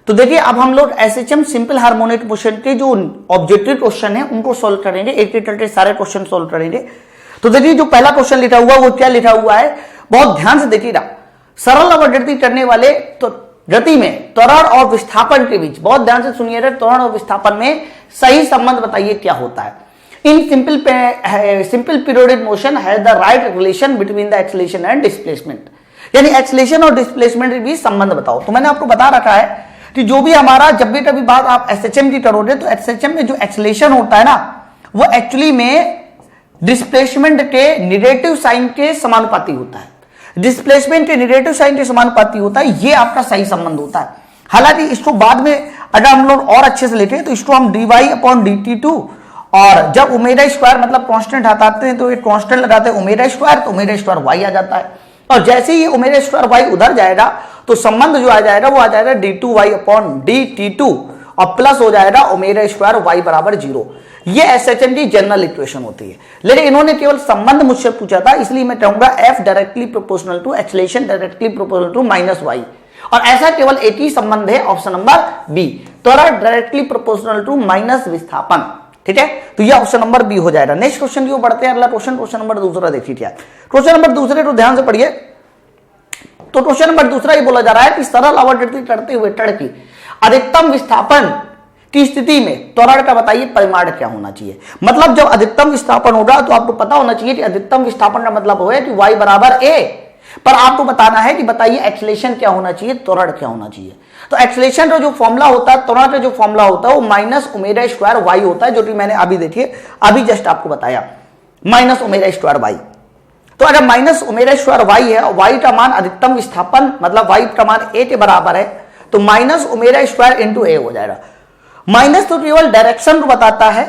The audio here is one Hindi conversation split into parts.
तो देखिए अब हम लोग एसएचएम सिंपल हार्मोनिक मोशन के जो ऑब्जेक्टिव क्वेश्चन है उनको सोल्व करेंगे, एक सारे क्वेश्चन सोल्व करेंगे। तो देखिए जो पहला क्वेश्चन लिखा हुआ वो क्या लिखा हुआ है, बहुत ध्यान से देखिएगा। सरल अवगति करने वाले तो गति में त्वरण और विस्थापन के बीच, बहुत ध्यान से सुनिएगा, त्वरण और विस्थापन में सही संबंध बताइए क्या होता है। In simple periodic motion has the right relation between the acceleration and displacement, यानी एक्सेलरेशन और डिस्प्लेसमेंट के बीच संबंध बताओ। तो मैंने आपको बता रखा है कि जो भी हमारा जब भी कभी बात आप एसएचएम की करोगे तो एसएचएम में जो एक्सेलरेशन होता है ना वो एक्चुअली में डिस्प्लेसमेंट के नेगेटिव साइन के समानुपाती होता है, डिस्प्लेसमेंट के नेगेटिव साइन के समानुपाती होता है, ये आपका सही संबंध होता है। हालांकि इसको बाद में अगर हम लोग और अच्छे से लिखें तो इसको हम dy/dt2 और जब ओमेगा स्क्वायर मतलब कांस्टेंट हटाते हैं तो ये कांस्टेंट लगाते हैं ओमेगा स्क्वायर, तो ओमेगा स्क्वायर y आ जाता है। और जैसे ही ओमेगा स्क्वायर y उधर जाएगा तो संबंध जो आ जाएगा वो आ जाएगा d2y/dt2 और प्लस हो जाएगा ओमेगा स्क्वायर y बराबर 0। ये एसएचएम की जनरल इक्वेशन होती है, लेकिन इन्होंने केवल संबंध मुझसे पूछा था, इसलिए मैं कहूंगा f directly proportional to acceleration directly proportional to -y, और ऐसा केवल एक ही संबंध है ऑप्शन नंबर बी, त्वरण डायरेक्टली प्रोपोर्शनल टू माइनस विस्थापन। ठीक है, तो ये ऑप्शन नंबर बी हो जाएगा। नेक्स्ट क्वेश्चन की ओर बढ़ते हैं। अगला क्वेश्चन नंबर दूसरा देखिए क्या है। क्वेश्चन नंबर दूसरे तो ध्यान से पढ़िए। तो क्वेश्चन नंबर दूसरा ये बोला जा रहा है कि सरल आवर्ती करते हुए टड़ की अधिकतम विस्थापन की स्थिति में त्वरण का बताइए परिमाण क्या होना चाहिए। मतलब जब अधिकतम विस्थापन होगा तो आपको पता होना चाहिए कि अधिकतम विस्थापन का मतलब हो कि y बराबर a, पर आपको बताना है कि बताइए एक्सेलरेशन क्या होना चाहिए, त्वरण क्या होना चाहिए। तो एक्सेलरेशन का जो फॉर्मूला होता है, त्वरण का जो फॉर्मूला होता है वो माइनस ओमेगा स्क्वायर y होता है, जो कि मैंने अभी देखिए अभी जस्ट आपको बताया, माइनस ओमेगा स्क्वायर y। तो अगर माइनस ओमेगा स्क्वायर y है, y का मान अधिकतम विस्थापन मतलब y का मान a के बराबर है, तो minus omega square into a हो जाएगा। माइनस तो केवल डायरेक्शन को बताता है,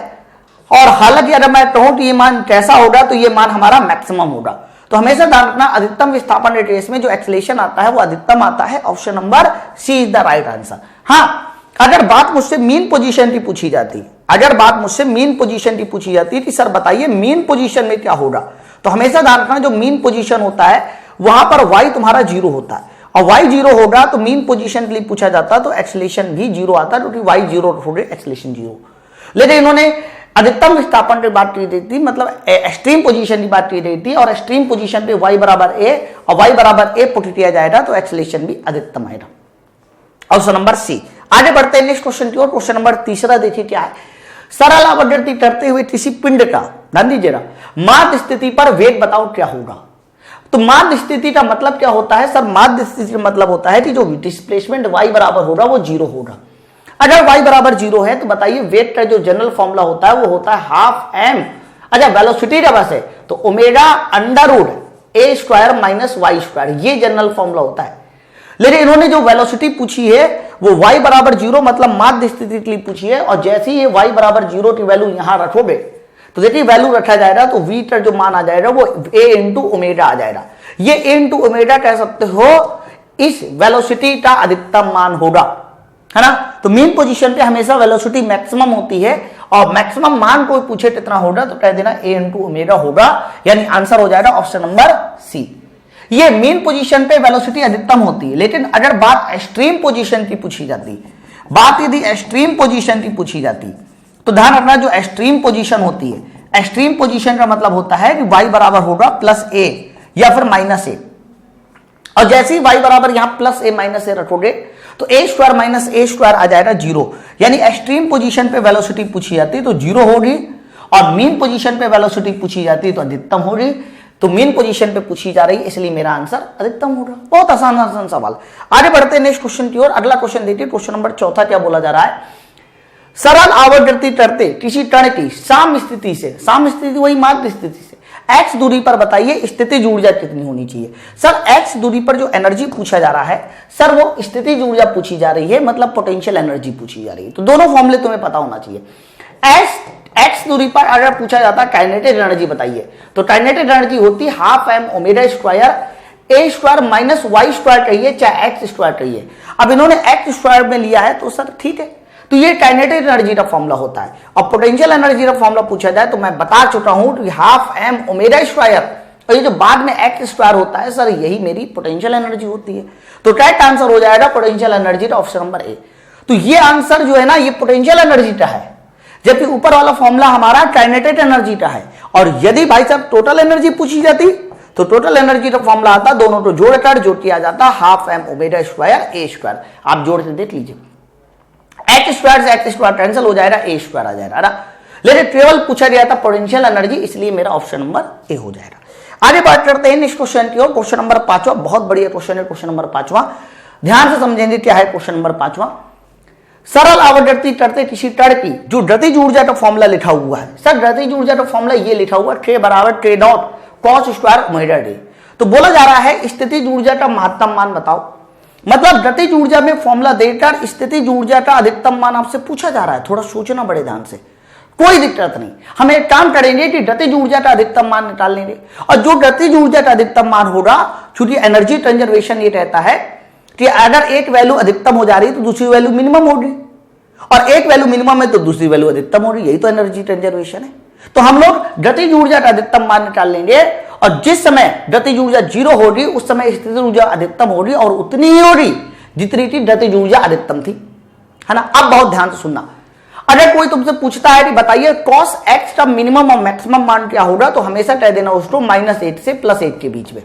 और हालांकि अगर मैं कहूं कि ये मान कैसा होगा तो ये मान हमारा मैक्सिमम होगा। तो हमेशा ध्यान रखना अधिकतम विस्थापन के केस में जो एक्सेलरेशन आता है वो अधिकतम आता है। Option number C is the right answer. हाँ, अगर बात मुझसे मीन पोजीशन की पूछी जाती, अगर बात मुझसे मीन पोजीशन की पूछी जाती कि सर बताइए मीन पोजीशन में क्या होगा, तो हमेशा ध्यान रखना जो मीन पोजीशन होता है वहां पर y तुम्हारा 0 होता है, और y 0 होगा तो मीन पोजीशन के लिए पूछा जाता तो एक्सेलरेशन भी 0 आता, क्योंकि y 0 होगा एक्सेलरेशन 0। लेकिन इन्होंने अधिकतम विस्थापन की बात की गई थी, मतलब एक्सट्रीम पोजीशन की बात की गई थी, और एक्सट्रीम पोजीशन पे y बराबर a और y बराबर a पुट किया जाएगा तो एक्सेलरेशन भी अधिकतम आएगा। Option number C. आगे बढ़ते हैं नेक्स्ट क्वेश्चन की ओर। क्वेश्चन नंबर तीसरा देखिए क्या है। सरल आवर्ती करते हुए किसी पिंड का, ध्यान दीजिएगा, माध्य स्थिति पर वेग बताओ क्या होगा। तो माध्य स्थिति का मतलब क्या होता है सर? माध्य स्थिति का मतलब होता है कि जो डिस्प्लेसमेंट y बराबर होगा वो 0 होगा। अगर y बराबर 0 है तो बताइए वेग का जो जनरल फॉर्मूला होता है वो होता है हाफ m। अच्छा, वेलोसिटी का बस है तो omega under root a square minus y square, ये जनरल फॉर्मूला होता है। लेकिन इन्होंने जो वेलोसिटी पूछी है वो y बराबर 0 मतलब माध्य स्थिति के लिए पूछी है, और जैसे ही y बराबर 0 की वैल्यू यहां रखोगे तो देखिए वैल्यू रखा जाएगा तो v का जो मान आ जाएगा वो a इंटू ओमेगा आ जाएगा। ये a इंटू ओमेगा कह सकते हो इस वेलोसिटी का अधिकतम मान होगा, है ना। तो मेन पोजीशन पे हमेशा वेलोसिटी मैक्सिमम होती है, और मैक्सिमम मान कोई पूछे कितना होगा तो कह देना a इंटू ओमेगा होगा, यानी आंसर हो जाएगा ऑप्शन नंबर सी। ये मेन पोजीशन पे वेलोसिटी अधिकतम होती है, लेकिन अगर बात एक्सट्रीम पोजीशन की पूछी जाती, बात यदि एक्सट्रीम पोजीशन की पूछी जाती तो ध्यान रखना जो एक्सट्रीम पोजीशन होती है, एक्सट्रीम पोजीशन का मतलब होता है कि y बराबर होगा प्लस a या फिर माइनस a, और जैसे ही y बराबर यहां प्लस a माइनस a रखोगे तो a square minus a square आ जाएगा 0, यानी एक्सट्रीम पोजीशन पे वेलोसिटी पूछी जाती तो 0 होगी, और मीन पोजीशन पे वेलोसिटी पूछी जाती तो अधिकतम होगी। तो मीन पोजीशन पे पूछी जा रही है इसलिए मेरा आंसर अधिकतम होगा। बहुत आसान सवाल। आगे बढ़ते हैं नेक्स्ट क्वेश्चन की ओर। अगला क्वेश्चन देखिए, क्वेश्चन नंबर चौथा क्या बोला जा रहा है। सरल आवर्ती करते किसी कण की साम्य स्थिति से, साम्य स्थिति वही माध्य स्थिति से, x दूरी पर बताइए स्थितिज ऊर्जा कितनी होनी चाहिए। सर x दूरी पर जो एनर्जी पूछा जा रहा है सर वो स्थितिज ऊर्जा पूछी जा रही है, मतलब पोटेंशियल एनर्जी पूछी जा रही है। तो दोनों फॉर्मूले तुम्हें पता होना चाहिए। x दूरी पर अगर पूछा जाता है काइनेटिक एनर्जी बताइए, तो काइनेटिक एनर्जी होती half m omega square a square minus y square कहिए चाहे x स्क्वायर कहिए। अब इन्होंने x स्क्वायर में लिया है तो सर ठीक है, तो ये काइनेटिक एनर्जी का फॉर्मूला होता है। और पोटेंशियल एनर्जी का फॉर्मूला पूछा जाए तो मैं बता चुका हूं कि हाफ m ओमेगा स्क्वायर, और ये जो बाद में x स्क्वायर होता है सर यही मेरी पोटेंशियल एनर्जी होती है। तो करेक्ट आंसर हो जाएगा पोटेंशियल एनर्जी का ऑप्शन नंबर ए। तो ये आंसर जो है ना ये पोटेंशियल एनर्जी का है, जबकि ऊपर वाला फॉर्मूला हमारा काइनेटिक एनर्जी का है। और यदि भाई साहब टोटल एनर्जी पूछी जाती तो टोटल एनर्जी का फॉर्मूला आता, दोनों को जोड़ किया जाता हाफ एम ओमेगा स्क्वायर ए स्क्वायर। आप जोड़ के देख लीजिए, एक्स स्क्वायर से एक्स स्क्वायर कैंसिल हो जाएगा, ए स्क्वायर आ जाएगा ना। लेकिन केवल पूछा गया था पोटेंशियल एनर्जी, इसलिए मेरा ऑप्शन नंबर ए हो जाएगा। आगे बात करते हैं नेक्स्ट क्वेश्चन की ओर। क्वेश्चन नंबर 5वां बहुत बढ़िया क्वेश्चन है। क्वेश्चन नंबर 5वां ध्यान से समझेंगे क्या है। क्वेश्चन नंबर 5वां, सरल आवर्ती करते किसी तड़ की जो गतिज ऊर्जा का फॉर्मूला लिखा हुआ है। सर गतिज ऊर्जा का फॉर्मूला ये लिखा हुआ K बराबर K dot cos square omega D. तो बोला जा रहा है स्थितिज ऊर्जा का महत्तम मान बताओ। मतलब गतिज ऊर्जा में फॉर्मूला देकर स्थितिज ऊर्जा का अधिकतम मान आपसे पूछा जा रहा है। थोड़ा सोचना बड़े ध्यान से, कोई दिक्कत नहीं। हम एक काम करेंगे कि गतिज ऊर्जा का अधिकतम मान निकाल लेंगे, और जो गतिज ऊर्जा का अधिकतम मान होगा, चूंकि एनर्जी कंजर्वेशन ये कहता है कि अगर एक वैल्यू अधिकतम हो जा रही है तो दूसरी वैल्यू मिनिमम होगी, और एक वैल्यू मिनिमम है तो दूसरी वैल्यू अधिकतम हो रही है। यही तो एनर्जी कंजर्वेशन है। तो हम लोग गतिज ऊर्जा का अधिकतम मान निकाल लेंगे, और जिस समय गतिज ऊर्जा 0 होगी उस समय स्थितिज ऊर्जा अधिकतम होगी, और उतनी ही होगी जितनी की गतिज ऊर्जा अधिकतम थी, है ना। अब बहुत ध्यान से सुनना, अगर कोई तुमसे पूछता है कि बताइए cos x का मिनिमम और मैक्सिमम मान क्या होगा, तो हमेशा कह देना उसको -8 से +8 के बीच में।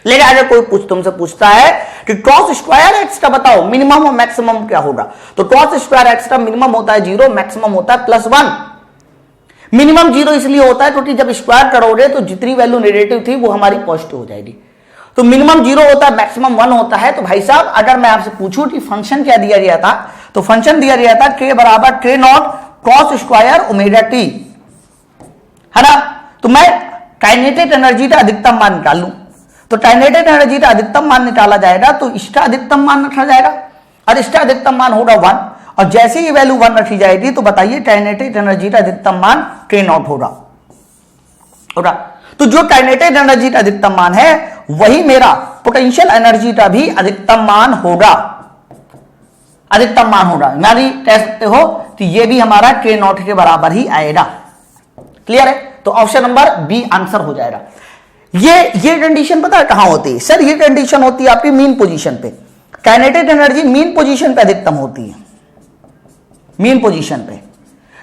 लेकिन अगर कोई तुमसे पूछता है कि cos स्क्वायर x का बताओ मिनिमम और मैक्सिमम क्या होगा, तो cos स्क्वायर x का मिनिमम होता है 0, मैक्सिमम होता है +1। मिनिमम 0 इसलिए होता है क्योंकि जब स्क्वायर करोगे तो जितनी वैल्यू नेगेटिव थी वो हमारी पॉजिटिव हो जाएगी। तो मिनिमम 0 होता है, मैक्सिमम 1 होता है। तो भाई साहब अगर मैं आपसे पूछूं कि फंक्शन क्या दिया गया था, तो फंक्शन दिया गया था K बराबर K not cos square omega T, है ना। तो मैं काइनेटिक एनर्जी का अधिकतम मान निकाल लूं, तो काइनेटिक एनर्जी का अधिकतम मान निकाला जाएगा, तो इसका अधिकतम मान रखा जाएगा, और इसका अधिकतम मान होगा 1। और जैसे ही वैल्यू 1 रखी जाएगी तो बताइए काइनेटिक एनर्जी का अधिकतम मान K नॉट होगा। तो जो काइनेटिक एनर्जी का अधिकतम मान है वही मेरा पोटेंशियल एनर्जी का भी अधिकतम मान होगा, अधिकतम मान होगा। यानी कह सकते हो कि ये भी हमारा K नॉट के बराबर ही आएगा। क्लियर है? तो ऑप्शन नंबर बी आंसर हो जाएगा। ये कंडीशन पता है कहां होती है? सर ये कंडीशन होती है आपकी मीन पोजीशन पे। काइनेटिक एनर्जी मीन पोजीशन पे अधिकतम होती है, मीन पोजीशन पे।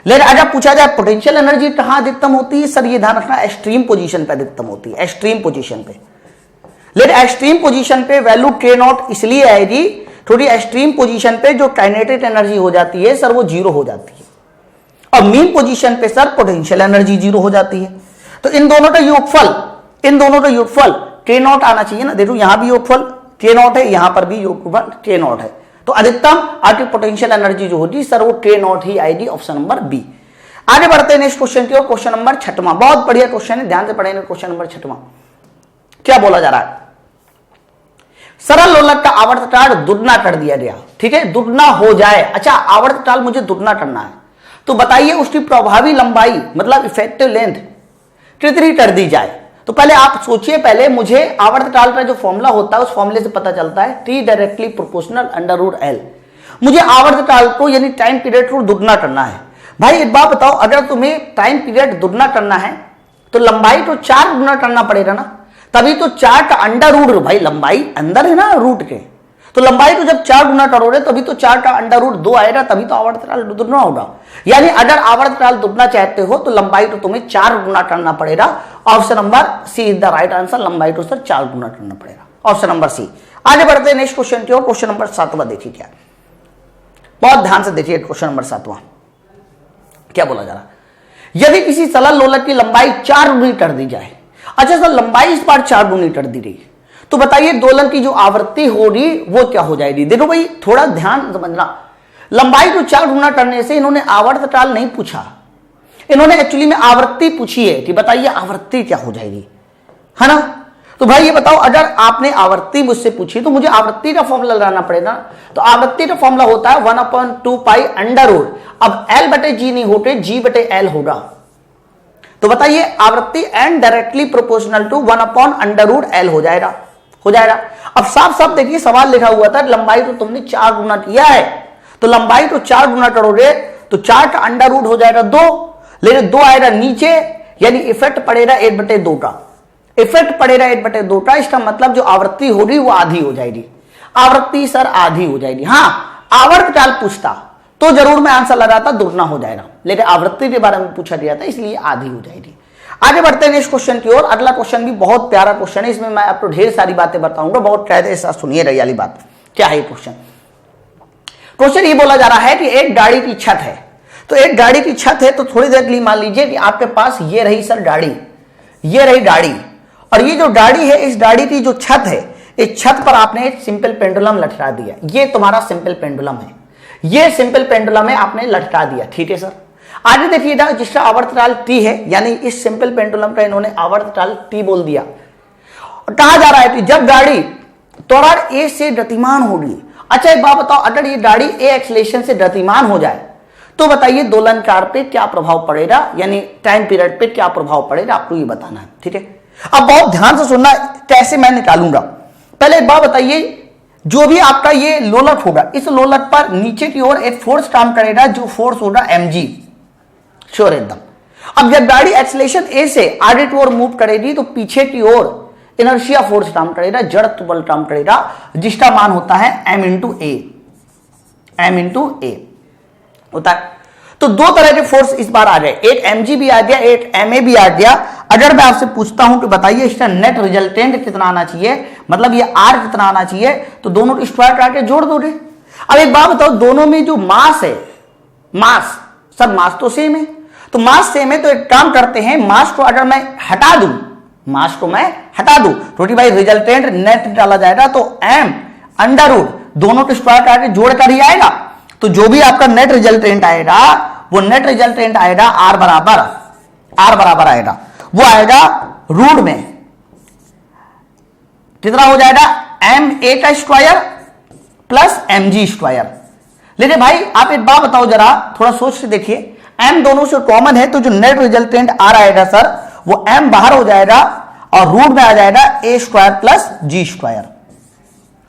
लेकिन अगर पूछा जाए पोटेंशियल एनर्जी कहां अधिकतम होती है, सर ये ध्यान रखना एक्सट्रीम पोजीशन पे अधिकतम होती है, एक्सट्रीम पोजीशन पे। लेकिन एक्सट्रीम पोजीशन पे वैल्यू K नॉट इसलिए आएगी थोड़ी एक्सट्रीम पोजीशन पे जो काइनेटिक एनर्जी हो जाती है सर वो 0 हो जाती है, और मीन पोजीशन पे सर पोटेंशियल एनर्जी 0 हो जाती है। तो इन दोनों का योगफल K नॉट आना चाहिए ना। देखो यहां भी योगफल K नॉट है, यहां पर भी योगफल K नॉट है, तो अधिकतम आपकी पोटेंशियल एनर्जी जो होगी सर वो K नॉट ही आएगी, ऑप्शन नंबर बी। आगे बढ़ते हैं नेक्स्ट क्वेश्चन की ओर। क्वेश्चन नंबर 6वां बहुत बढ़िया क्वेश्चन है, ध्यान से पढ़ेंगे। क्वेश्चन नंबर 6वां क्या बोला जा रहा है? सरल लोलक का आवर्तकाल दुगना कर दिया गया, ठीक है, दुगना हो जाए। अच्छा आवर्तकाल मुझे दुगना करना है, तो बताइए उसकी प्रभावी लंबाई मतलब इफेक्टिव लेंथ कितनी कर दी जाए। तो पहले आप सोचिए, पहले मुझे आवर्तकाल का जो फॉर्मूला होता है उस फॉर्मूले से पता चलता है T डायरेक्टली प्रोपोर्शनल √L। मुझे आवर्तकाल को यानी टाइम पीरियड को दुगना करना है। भाई एक बात बताओ, अगर तुम्हें टाइम पीरियड दुगना करना है तो लंबाई तो 4 गुना करना पड़ेगा ना, तभी तो 4 का अंडर रूट, भाई लंबाई अंदर है ना रूट के, तो लंबाई को जब 4 गुना करोगे तभी तो 4 का अंडर रूट 2 आएगा, तभी तो आवर्तकाल दुगना होगा। यानी अगर आवर्तकाल दुगना चाहते हो तो लंबाई तो तुम्हें 4 गुना करना पड़ेगा। Option number C is the right answer. लंबाई तो सर 4 गुना करना पड़ेगा, ऑप्शन नंबर सी। आगे बढ़ते हैं नेक्स्ट क्वेश्चन की ओर। क्वेश्चन नंबर 7वां देखिए क्या, बहुत ध्यान से देखिए। क्वेश्चन नंबर 7वां क्या बोला जा रहा है? यदि किसी सरल लोलक की लंबाई 4 गुनी कर दी जाए। अच्छा सर लंबाई इस बार 4 गुनी कर दी गई, तो बताइए दोलन की जो आवृत्ति होगी वो क्या हो जाएगी। देखो भाई थोड़ा ध्यान समझना, लंबाई को 4 गुना करने से इन्होंने आवर्तकाल नहीं पूछा, इन्होंने एक्चुअली में आवृत्ति पूछी है कि बताइए आवृत्ति क्या हो जाएगी, है ना। तो भाई ये बताओ, अगर आपने आवृत्ति मुझसे पूछी तो मुझे आवृत्ति का फॉर्मूला लगाना पड़ेगा। तो आवृत्ति का फॉर्मूला होता है 1/2 पाई अंडर रूट। अब L/G नहीं होते, G/L होगा। तो बताइए आवृत्ति and directly proportional to 1/√L हो जाएगा, हो जाएगा। अब साफ साफ देखिए सवाल लिखा हुआ था लंबाई तो तुमने 4 गुना किया है, तो लंबाई को 4 गुना करोगे तो 4 का अंडर रूट हो जाएगा 2, लेकिन 2 आएगा नीचे, यानी इफेक्ट पड़ेगा 1/2 का, इफेक्ट पड़ेगा 1/2 का। इसका मतलब जो आवृत्ति होगी वो आधी हो जाएगी, आवृत्ति सर आधी हो जाएगी। हाँ आवर्तकाल पूछता तो जरूर मैं आंसर लगाता, दुगना हो जाएगा, लेकिन आवृत्ति के बारे में पूछा गया था इसलिए आधी हो जाएगी। आगे बढ़ते हैं नेक्स्ट क्वेश्चन की ओर। अगला क्वेश्चन भी बहुत प्यारा क्वेश्चन है, इसमें मैं आपको ढेर सारी बातें बताऊंगा, बहुत कायदे से सुनिए रही वाली बात। क्या है क्वेश्चन? क्वेश्चन ये बोला जा रहा है कि एक गाड़ी की छत है, तो एक गाड़ी की छत है तो थोड़ी देर के लिए मान लीजिए कि आपके पास ये रही सर गाड़ी, ये रही गाड़ी, और ये जो गाड़ी है इस गाड़ी की जो छत है इस छत पर आपने एक सिंपल पेंडुलम लटका दिया। ये तुम्हारा सिंपल पेंडुलम है, ये सिंपल पेंडुलम है, आपने लटका दिया, ठीक है सर। आगे देखिएगा जिसका आवर्तकाल t है, यानी इस सिंपल पेंडुलम का इन्होंने आवर्तकाल t बोल दिया। कहा जा रहा है कि जब गाड़ी त्वरण a से गतिमान होगी। अच्छा एक बात बताओ, अगर ये गाड़ी a एक्सेलरेशन से गतिमान हो जाए तो बताइए दोलनकाल पे क्या प्रभाव पड़ेगा, यानी टाइम पीरियड पे क्या प्रभाव पड़ेगा, आपको ये बताना है, ठीक है। अब बहुत ध्यान से सुनना कैसे मैं निकालूंगा। पहले एक बात बताइए, जो भी आपका ये लोलक होगा इस लोलक पर नीचे की ओर एक फोर्स काम करेगा, जो फोर्स होगा mg, श्योर एकदम। अब जब गाड़ी एक्सेलरेशन a से आगे की ओर मूव करेगी तो पीछे की ओर इनर्शिया फोर्स काम करेगा, जड़त्व बल काम करेगा, जिसका मान होता है m इंटू a होता है। तो दो तरह के फोर्स इस बार आ गए, एक mg भी आ गया, एक ma भी आ गया। अगर मैं आपसे पूछता हूं कि बताइए इसका नेट रिजल्टेंट कितना आना चाहिए, मतलब ये r कितना आना चाहिए, तो दोनों को स्क्वायर करके जोड़ दोगे। अब एक बात बताओ, दोनों में जो मास है, मास सब मास तो सेम है, तो मास सेम है, तो एक काम करते हैं, मास को अगर मैं हटा दूं, मास को मैं हटा दूं तो भाई रिजल्टेंट नेट डाला जाएगा, तो m अंडर रूट दोनों को स्क्वायर करके जोड़ कर ही आएगा। तो जो भी आपका नेट रिजल्टेंट आएगा वो नेट रिजल्टेंट आएगा r बराबर आएगा, वो आएगा रूट में कितना हो जाएगा, ma का स्क्वायर प्लस mg स्क्वायर। लेकिन भाई आप एक बात बताओ जरा, थोड़ा सोच से देखिए, m दोनों से कॉमन है तो जो नेट रिजल्टेंट r आएगा सर वो m बाहर हो जाएगा और रूट में आ जाएगा a square plus g square,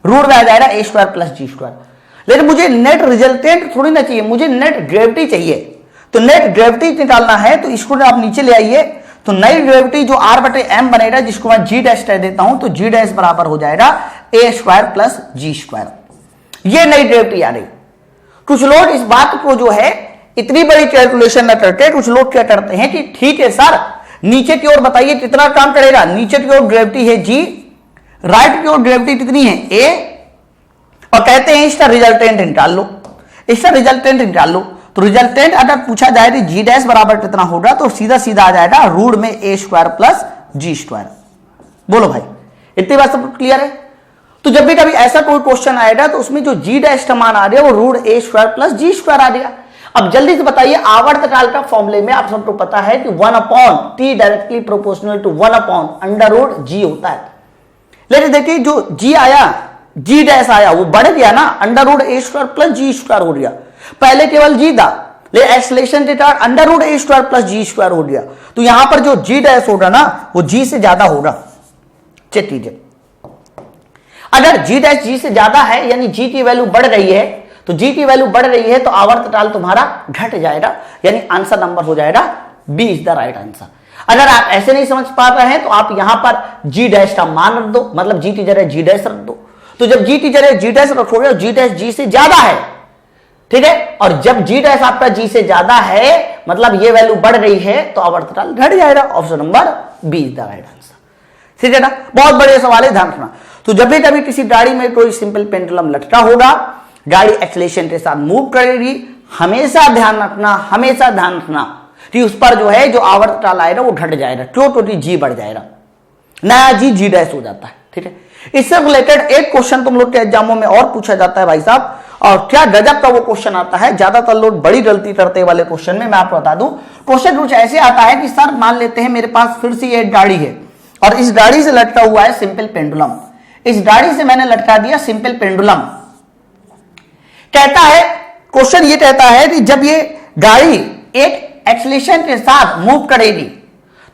root में आ जाएगा a square plus g square. लेकिन मुझे नेट रिजल्टेंट थोड़ी ना चाहिए, मुझे नेट ग्रेविटी चाहिए। तो नेट ग्रेविटी निकालना है तो इसको आप नीचे ले आइए, तो नई ग्रेविटी जो r बटे m बनेगा, जिसको मैं g डैश कह देता हूं, तो g डैश बराबर हो जाएगा a square plus g square. ये नई ग्रेविटी आ रही। कुछ लोग इस बात को जो है इतनी बड़ी कैलकुलेशन न करके कुछ लोग क्या करते हैं कि ठीक है सर नीचे की ओर बताइए कितना काम करेगा, नीचे की ओर ग्रेविटी है g, राइट की ओर ग्रेविटी कितनी है a, और कहते हैं इसका रिजल्टेंट निकाल लो, इसका रिजल्टेंट निकाल लो। तो रिजल्टेंट अगर पूछा जाए कि जी डैश बराबर कितना होगा तो सीधा सीधा आ जाएगा रूट में a square plus g square. बोलो भाई इतनी बात सब क्लियर है? तो जब भी कभी ऐसा कोई क्वेश्चन आएगा तो उसमें जो जी डैश का मान आ रहा है वो root a square plus g square आ जाएगा। अब जल्दी से बताइए, आवर्तकाल का फॉर्मूले में आप सबको पता है कि 1 upon t directly proportional to 1 upon under root g होता है। लेकिन देखिए जो g आया, g डैश आया, वो बढ़ गया ना, under root a square plus g square हो गया। पहले केवल g था, लेकिन एक्सेलरेशन के कारण under root a square plus g square हो गया। तो यहां पर जो g डैश होगा ना वो g से ज्यादा होगा। चेक कीजिए, अगर g डैश g से ज्यादा है यानी g की वैल्यू बढ़ रही है, तो g की वैल्यू बढ़ रही है तो आवर्तकाल तुम्हारा घट जाएगा, यानी आंसर नंबर हो जाएगा B is the right answer. अगर आप ऐसे नहीं समझ पा रहे हैं तो आप यहां पर g डैश का मान रख दो, मतलब g की जगह g डैश रख दो। तो जब g की जगह g डैश रखोगे और g डैश g से ज्यादा है, ठीक है, और जब g डैश आपका g से ज्यादा है मतलब ये वैल्यू बढ़ रही है तो आवर्तकाल घट जाएगा। Option number B is the right answer. ठीक है ना, बहुत बड़े सवाल है, ध्यान रखना। तो जब भी कभी किसी गाड़ी में कोई सिंपल पेंडुलम लटका होगा, गाड़ी एक्सेलरेशन के साथ मूव करेगी, हमेशा ध्यान रखना, हमेशा ध्यान रखना कि उस पर जो है जो आवर्तकाल आएगा वो घट जाएगा, क्यों? तो जी बढ़ जाएगा, नया जी डैश हो जाता है। ठीक है, इससे रिलेटेड एक क्वेश्चन तुम लोग के एग्जामों में और पूछा जाता है भाई साहब, और क्या गजब का वो क्वेश्चन आता है। ज्यादातर लोग बड़ी गलती करते वाले क्वेश्चन में मैं आपको बता दूं, क्वेश्चन कुछ ऐसे आता है कि सर मान लेते हैं मेरे पास फिर से एक गाड़ी है और इस गाड़ी से लटका हुआ है सिंपल पेंडुलम, इस गाड़ी से मैंने लटका दिया सिंपल पेंडुलम। कहता है, क्वेश्चन ये कहता है कि जब ये गाड़ी एक एक्सेलरेशन के साथ मूव करेगी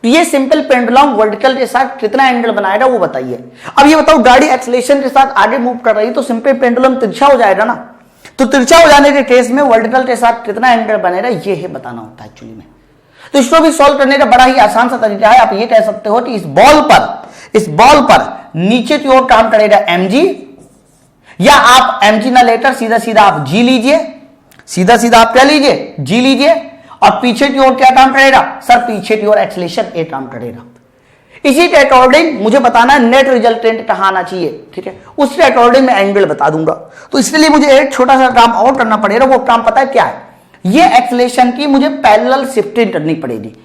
तो ये सिंपल पेंडुलम वर्टिकल के साथ कितना एंगल बनाएगा वो बताइए। अब ये बताओ, गाड़ी एक्सेलरेशन के साथ आगे मूव कर रही तो सिंपल पेंडुलम तिरछा हो जाएगा ना, तो तिरछा हो जाने के केस में वर्टिकल के साथ कितना एंगल बनेगा ये है बताना होता है एक्चुअली में। तो इसको भी सॉल्व करने का बड़ा ही आसान सा तरीका है। आप ये कह सकते हो कि इस बॉल पर नीचे की ओर काम करेगा mg, या आप mg ना लेकर सीधा सीधा आप g लीजिए, सीधा सीधा आप क्या लीजिए, g लीजिए, और पीछे की ओर क्या टर्म टरेगा सर, पीछे की ओर एक्सेलरेशन a टर्म टरेगा। इसी के अकॉर्डिंग मुझे बताना है नेट रिजल्टेंट कहां आना चाहिए, ठीक है, उसके अकॉर्डिंग मैं एंगल बता दूंगा। तो इसके लिए मुझे एक छोटा सा काम और करना पड़ेगा, वो काम पता है क्या है, ये एक्सेलरेशन की मुझे पैरेलल शिफ्टिंग करनी पड़ेगी।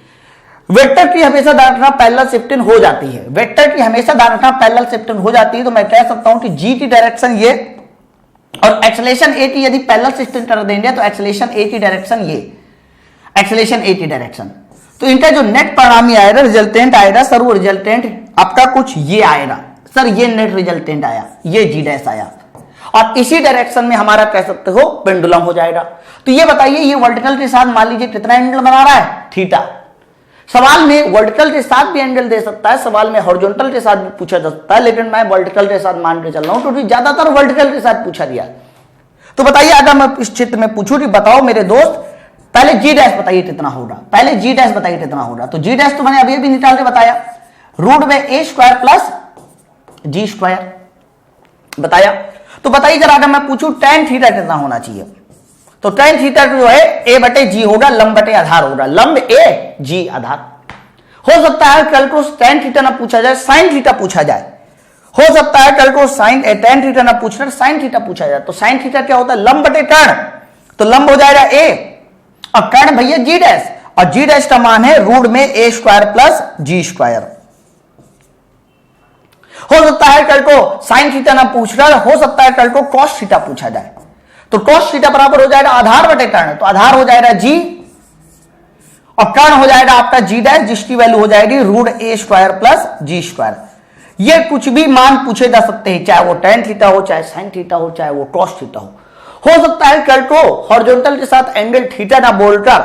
वेक्टर की हमेशा ध्यान पैरेलल शिफ्टिंग हो जाती है, वेक्टर की हमेशा ध्यान पैरेलल शिफ्टिंग हो जाती है, तो मैं कह सकता हूं कि जी की डायरेक्शन ये और एक्सेलरेशन ए की यदि पैरेलल शिफ्टिंग कर देंगे तो एक्सेलरेशन ए की डायरेक्शन ये, एक्सेलरेशन ए की डायरेक्शन, तो इनका जो नेट परिणामी आएगा, रिजल्टेंट आएगा सर, वो रिजल्टेंट आपका कुछ ये आएगा सर, ये नेट रिजल्टेंट आया, ये जी डैश आया, और इसी डायरेक्शन में हमारा कह सकते हो पेंडुलम हो जाएगा। तो ये बताइए ये वर्टिकल के साथ मान लीजिए कितना एंगल बना रहा है, थीटा। सवाल में वर्टिकल के साथ भी एंगल दे सकता है, सवाल में हॉरिजॉन्टल के साथ भी पूछा जा सकता है, लेकिन मैं वर्टिकल के साथ मान के चल रहा हूं क्योंकि ज्यादातर वर्टिकल के साथ पूछा गया। तो बताइए अगर मैं इस चित्र में पूछूं कि बताओ मेरे दोस्त पहले जी डैश बताइए कितना होगा, पहले जी डैश बताइए कितना होगा, तो जी डैश तो मैंने अभी भी निकाल के बताया, रूट में ए स्क्वायर प्लस जी स्क्वायर बताया। तो बताइए जरा अगर मैं पूछूं टेन थीटा कितना होना चाहिए, तो टेन थीटा जो है ए बटे जी होगा, लंब बटे आधार होगा, लंब ए जी आधार। हो सकता है कल को टेन थीटा ना पूछा जाए, साइन थीटा पूछा जाए, हो सकता है कल को साइन टेन थीटा ना पूछना साइन थीटा पूछा जाए, तो साइन थीटा क्या होता है, लंब बटे कर्ण, तो लंब हो जाएगा ए और कर्ण भैया जी डैश, और जी डैश का मान है रूट में ए स्क्वायर प्लस जी स्क्वायर। हो सकता है कल को साइन थीटा ना पूछ रहा है, हो सकता है कल को कॉस थीटा पूछा जाए, तो कॉस थीटा बराबर हो जाएगा आधार बटे कर्ण, तो आधार हो जाएगा जी और कर्ण हो जाएगा आपका जी डैश, जिसकी वैल्यू हो जाएगी रूट ए स्क्वायर प्लस जी स्क्वायर। ये कुछ भी मान पूछे जा सकते हैं, चाहे वो टेन थीटा हो, चाहे साइन थीटा हो, चाहे वो कॉस थीटा हो सकता है कल को हॉरिजॉन्टल के साथ एंगल थीटा ना बोलकर,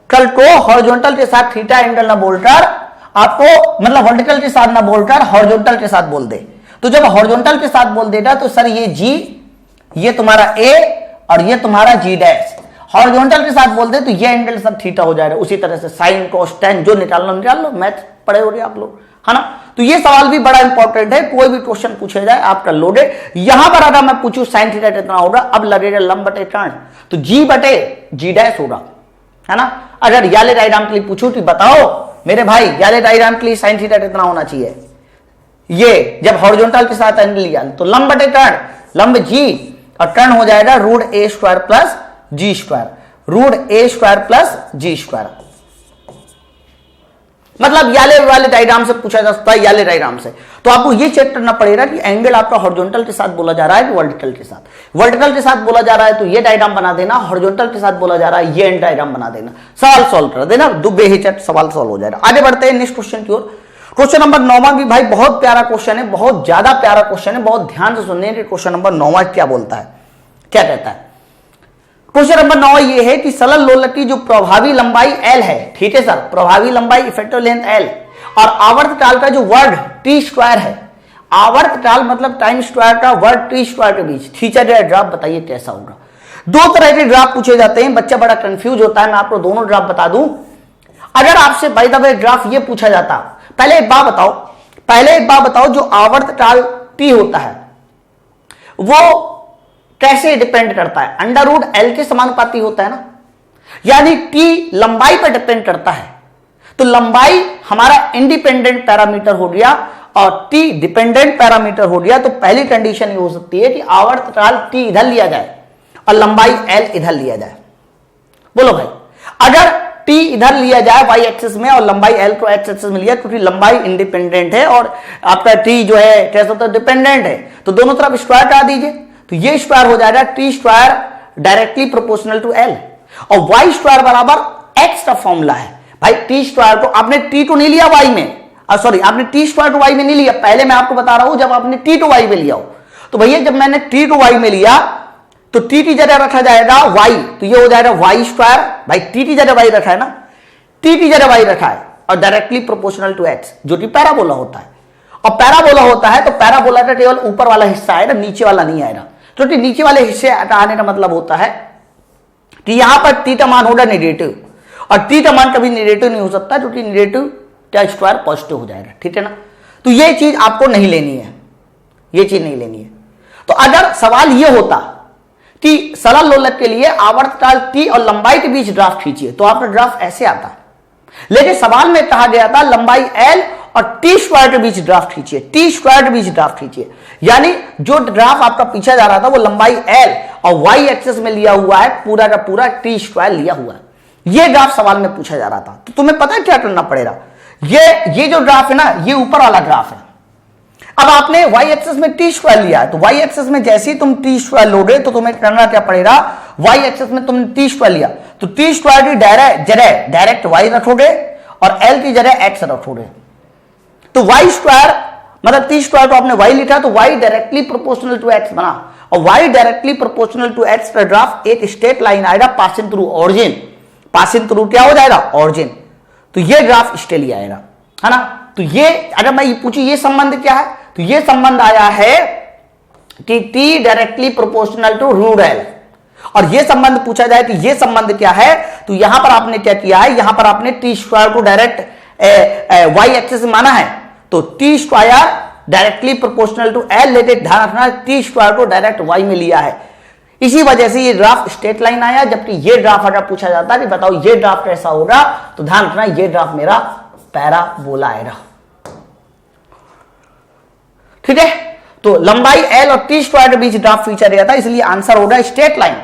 कल को हॉरिजॉन्टल के साथ थीटा एंगल ना बोलकर आपको मतलब वर्टिकल के साथ ना बोलकर हॉरिजॉन्टल के साथ बोल दे, तो जब हॉरिजॉन्टल के साथ बोल देगा तो सर ये जी, ये तुम्हारा ए और ये तुम्हारा जी डैश, हॉरिजॉन्टल के साथ बोल दे तो ये एंगल सब थीटा हो जाएगा। उसी तरह से साइन कॉस टेन जो निकालना निकाल लो, मैथ पढ़े हो रहे आप लोग, है ना। तो ये सवाल भी बड़ा इंपॉर्टेंट है, कोई भी क्वेश्चन पूछे जाए आप कर लोगे। यहां पर अगर मैं पूछूं साइन थीटा कितना होगा, अब लगेगा लंब बटे कर्ण, तो जी बटे जी डैश होगा, है ना। अगर याले डायग्राम के लिए पूछूं कि बताओ मेरे भाई याले डायग्राम के लिए साइन थीटा कितना होना चाहिए, ये जब हॉरिजॉन्टल के साथ एंगल लिया तो लंब बटे कर्ण, लंब जी और कर्ण हो जाएगा रूट ए स्क्वायर प्लस जी स्क्वायर, रूट ए स्क्वायर प्लस जी स्क्वायर। मतलब याले वाले डायग्राम से पूछा जा सकता है, याले डायग्राम से। तो आपको ये चेक करना पड़ेगा कि एंगल आपका हॉरिजॉन्टल के साथ बोला जा रहा है कि वर्टिकल के साथ। वर्टिकल के साथ बोला जा रहा है तो ये डायग्राम बना देना, हॉरिजॉन्टल के साथ बोला जा रहा है ये डायग्राम बना देना, सवाल सॉल्व कर देना, बेहिचक सवाल सॉल्व हो जाएगा। आगे बढ़ते हैं नेक्स्ट क्वेश्चन की ओर। क्वेश्चन नंबर 9 भी भाई बहुत प्यारा क्वेश्चन है, बहुत ज्यादा प्यारा क्वेश्चन है, बहुत ध्यान से सुनने कि क्वेश्चन नंबर 9 क्या बोलता है, क्या कहता है। क्वेश्चन नंबर 9 ये है कि सरल लोलक की जो प्रभावी लंबाई L है, ठीक है सर, प्रभावी लंबाई इफेक्टिव लेंथ L और आवर्त काल का जो वर्ग टी स्क्वायर है, आवर्त काल मतलब टाइम स्क्वायर का वर्ग टी स्क्वायर के बीच खींचा गया ग्राफ बताइए कैसा होगा। दो तरह के ग्राफ पूछे जाते हैं, बच्चा बड़ा कंफ्यूज होता है, मैं आपको दोनों ग्राफ बता दूं। अगर आपसे बाय द वे ग्राफ ये पूछा जाता, पहले एक बात बताओ जो आवर्त काल टी होता है वो कैसे डिपेंड करता है, अंडर रूट एल के समानुपाती होता है ना, यानी टी लंबाई पर डिपेंड करता है। तो लंबाई हमारा इंडिपेंडेंट पैरामीटर हो गया और टी डिपेंडेंट पैरामीटर हो गया। तो पहली कंडीशन ये हो सकती है कि आवर्तकाल टी इधर लिया जाए और लंबाई एल इधर लिया जाए। बोलो भाई, अगर टी इधर लिया जाए वाई एक्सिस में और लंबाई एल को एक्स एक्सिस में लिया, क्योंकि लंबाई इंडिपेंडेंट है और आपका टी जो है कैसा होता है डिपेंडेंट है, तो दोनों तरफ स्क्वायर कर दीजिए, तो ये स्क्वायर हो जाएगा T square directly proportional to L, और वाई स्क्वायर बराबर एक्स का फॉर्मूला है। भाई टी स्क्वायर को आपने टी को नहीं लिया वाई में, सॉरी आपने टी स्क्वायर को वाई में नहीं लिया, पहले मैं आपको बता रहा हूं जब आपने टी को वाई में लिया हो। तो भैया जब मैंने टी को वाई में लिया तो टी की जगह रखा जाएगा वाई, तो ये हो जाएगा वाई स्क्वायर, भाई टी की जगह वाई रखा है ना, टी की जगह वाई रखा है और डायरेक्टली प्रोपोर्शनल टू एक्स, जो कि पैराबोला होता है। और पैराबोला होता है तो पैराबोला का केवल ऊपर वाला हिस्सा आएगा, नीचे वाला नहीं आएगा, क्योंकि नीचे वाले हिस्से आने का मतलब होता है कि यहां पर टी का मान होगा नेगेटिव, और टी का मान कभी नेगेटिव नहीं हो सकता, क्योंकि नेगेटिव का स्क्वायर पॉजिटिव हो जाएगा, ठीक है ना। तो ये चीज आपको नहीं लेनी है, ये चीज नहीं लेनी है। तो अगर सवाल ये होता कि सरल लोलक के लिए आवर्तकाल t और लंबाई के बीच ग्राफ खींचिए, तो आपका ग्राफ ऐसे आता, लेकिन सवाल में कहा गया था लंबाई l और टी स्क्वायर के बीच ग्राफ खींचिए, टी स्क्वायर के बीच ग्राफ खींचिए। यानी जो ग्राफ आपका पीछे जा रहा था वो लंबाई l और y एक्सिस में लिया हुआ है, पूरा का पूरा टी स्क्वायर लिया हुआ है। ये ग्राफ सवाल में पूछा जा रहा था। तो तुम्हें पता है क्या करना पड़ेगा, ये जो ग्राफ है ना, ये ऊपर वाला ग्राफ है। अब आपने y एक्सिस में टी स्क्वायर लिया है, तो y एक्सिस में जैसे ही तुम टी स्क्वायर लोगे तो तुम्हें करना क्या पड़ेगा, y एक्सिस में तुमने टी स्क्वायर लिया तो टी स्क्वायर की डायरेक्ट y रखोगे और l की जगह x रखोगे। तो y स्क्वायर मतलब टी स्क्वायर को आपने y लिखा तो y directly proportional to x बना, और y directly proportional to x का ग्राफ एक स्ट्रेट लाइन आएगा passing through origin, passing through क्या हो जाएगा, ऑरिजिन। तो ये ग्राफ स्ट्रेट लिया आएगा, है ना। तो ये अगर मैं ये पूछी ये संबंध क्या है, तो ये संबंध आया है कि t directly proportional to root l, और ये संबंध पूछा जाए कि ये संबंध क्या है, तो यहां पर आपने क्या किया है, यहां पर आपने टी स्क्वायर को डायरेक्ट y एक्सिस माना है, तो T square directly proportional to l लेते, ध्यान रखना टी स्क्वायर को डायरेक्ट y में लिया है। इसी वजह से ये ग्राफ स्ट्रेट लाइन आया, जबकि ये ग्राफ अगर पूछा जाता है कि बताओ ये ग्राफ कैसा होगा, तो ध्यान रखना ये ग्राफ मेरा पैराबोला आएगा। ठीक है, तो लंबाई l और टी स्क्वायर के बीच ग्राफ फीचर गया था, इसलिए आंसर होगा स्ट्रेट लाइन।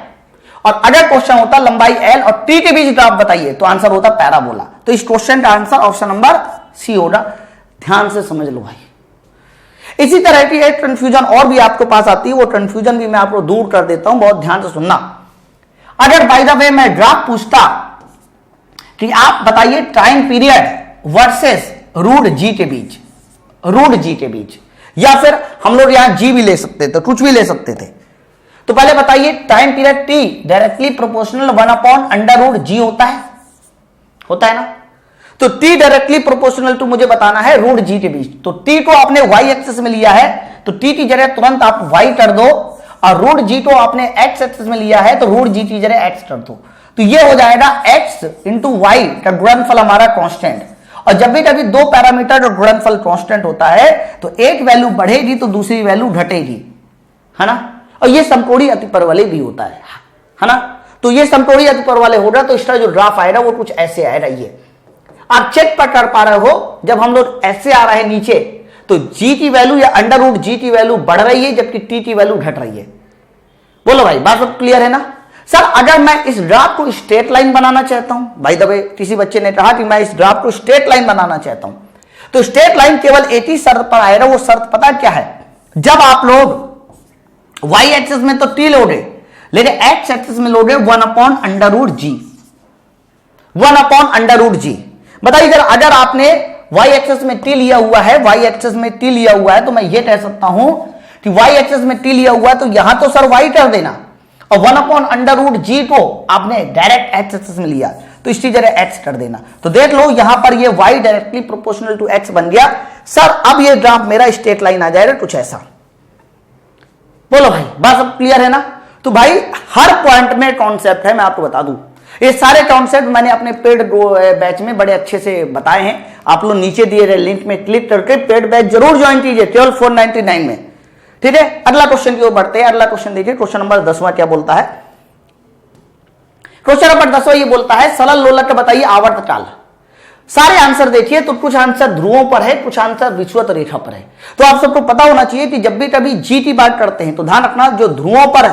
और अगर क्वेश्चन होता लंबाई l और t के बीच ग्राफ बताइए, तो आंसर होता पैराबोला। तो इस क्वेश्चन का आंसर ऑप्शन नंबर सी होगा। ध्यान से समझ लो भाई। इसी तरह की एक कंफ्यूजन और भी आपके पास आती है, वो कंफ्यूजन भी मैं आपको दूर कर देता हूं, बहुत ध्यान से सुनना। अगर बाय द वे मैं ग्राफ पूछता कि आप बताइए टाइम पीरियड वर्सेस रूट जी के बीच, रूट जी के बीच, या फिर हम लोग यहां जी भी ले सकते थे, कुछ भी ले सकते थे, तो पहले बताइए time period T directly proportional 1/√g होता है ना। तो t डायरेक्टली प्रोपोर्शनल टू मुझे बताना है रूट जी के बीच, तो t को आपने y एक्सिस में लिया है तो t की जगह तुरंत आप y कर दो, और रूट जी को आपने x एक्सिस में लिया है तो रूट जी की जगह x कर दो। तो ये हो जाएगा x इंटू वाई का गुणनफल हमारा कांस्टेंट, और जब भी कभी दो पैरामीटर का गुणनफल कांस्टेंट होता है तो एक वैल्यू बढ़ेगी तो दूसरी वैल्यू घटेगी, है ना। और ये समकोणीय अतिपरवलय भी होता है ना। तो ये समकोणीय अतिपरवलय होगा तो इसका जो ग्राफ आएगा वो कुछ ऐसे आएगा। ये आप चेक पर कर पा रहे हो, जब हम लोग ऐसे आ रहे हैं नीचे तो g की वैल्यू या √g की वैल्यू बढ़ रही है जबकि t की वैल्यू घट रही है। बोलो भाई, बात सब क्लियर है ना। सर अगर मैं इस ग्राफ को स्ट्रेट लाइन बनाना चाहता हूं, बाय द वे किसी बच्चे ने कहा कि मैं इस ग्राफ को स्ट्रेट लाइन बनाना चाहता हूं, तो स्ट्रेट लाइन केवल एक ही शर्त पर आएगा। वो शर्त पता क्या है, जब आप लोग y एक्सिस में तो t लोगे, लेकिन x एक्सिस में लोगे 1/√g, 1/√g। बताइए जरा, अगर आपने y एक्सिस में t लिया हुआ है, y एक्सिस में t लिया हुआ है, तो मैं ये कह सकता हूं कि y एक्सिस में t लिया हुआ है तो यहां तो सर y कर देना, और 1/√g को आपने डायरेक्ट x एक्सिस में लिया तो इसकी जगह x कर देना। तो देख लो यहां पर ये y directly proportional to x बन गया। सर अब ये ग्राफ मेरा स्ट्रेट लाइन आ जाएगा कुछ ऐसा। बोलो भाई, बात सब क्लियर है ना। तो भाई हर पॉइंट में कॉन्सेप्ट है, मैं आपको बता दूं। ये सारे कॉन्सेप्ट मैंने अपने पेड बैच में बड़े अच्छे से बताए हैं। आप लोग नीचे दिए गए लिंक में क्लिक करके पेड बैच जरूर ज्वाइन कीजिए, केवल 499 में। ठीक है, अगला क्वेश्चन की ओर बढ़ते हैं। अगला क्वेश्चन देखिए, क्वेश्चन नंबर 10वां क्या बोलता है। क्वेश्चन नंबर 10वां ये बोलता है सरल लोलक का बताइए आवर्तकाल। सारे आंसर देखिए, तो कुछ आंसर ध्रुवों पर है, कुछ आंसर विषुवत रेखा पर है। तो आप सबको पता होना चाहिए कि जब भी कभी जी की बात करते हैं तो ध्यान रखना जो ध्रुवों पर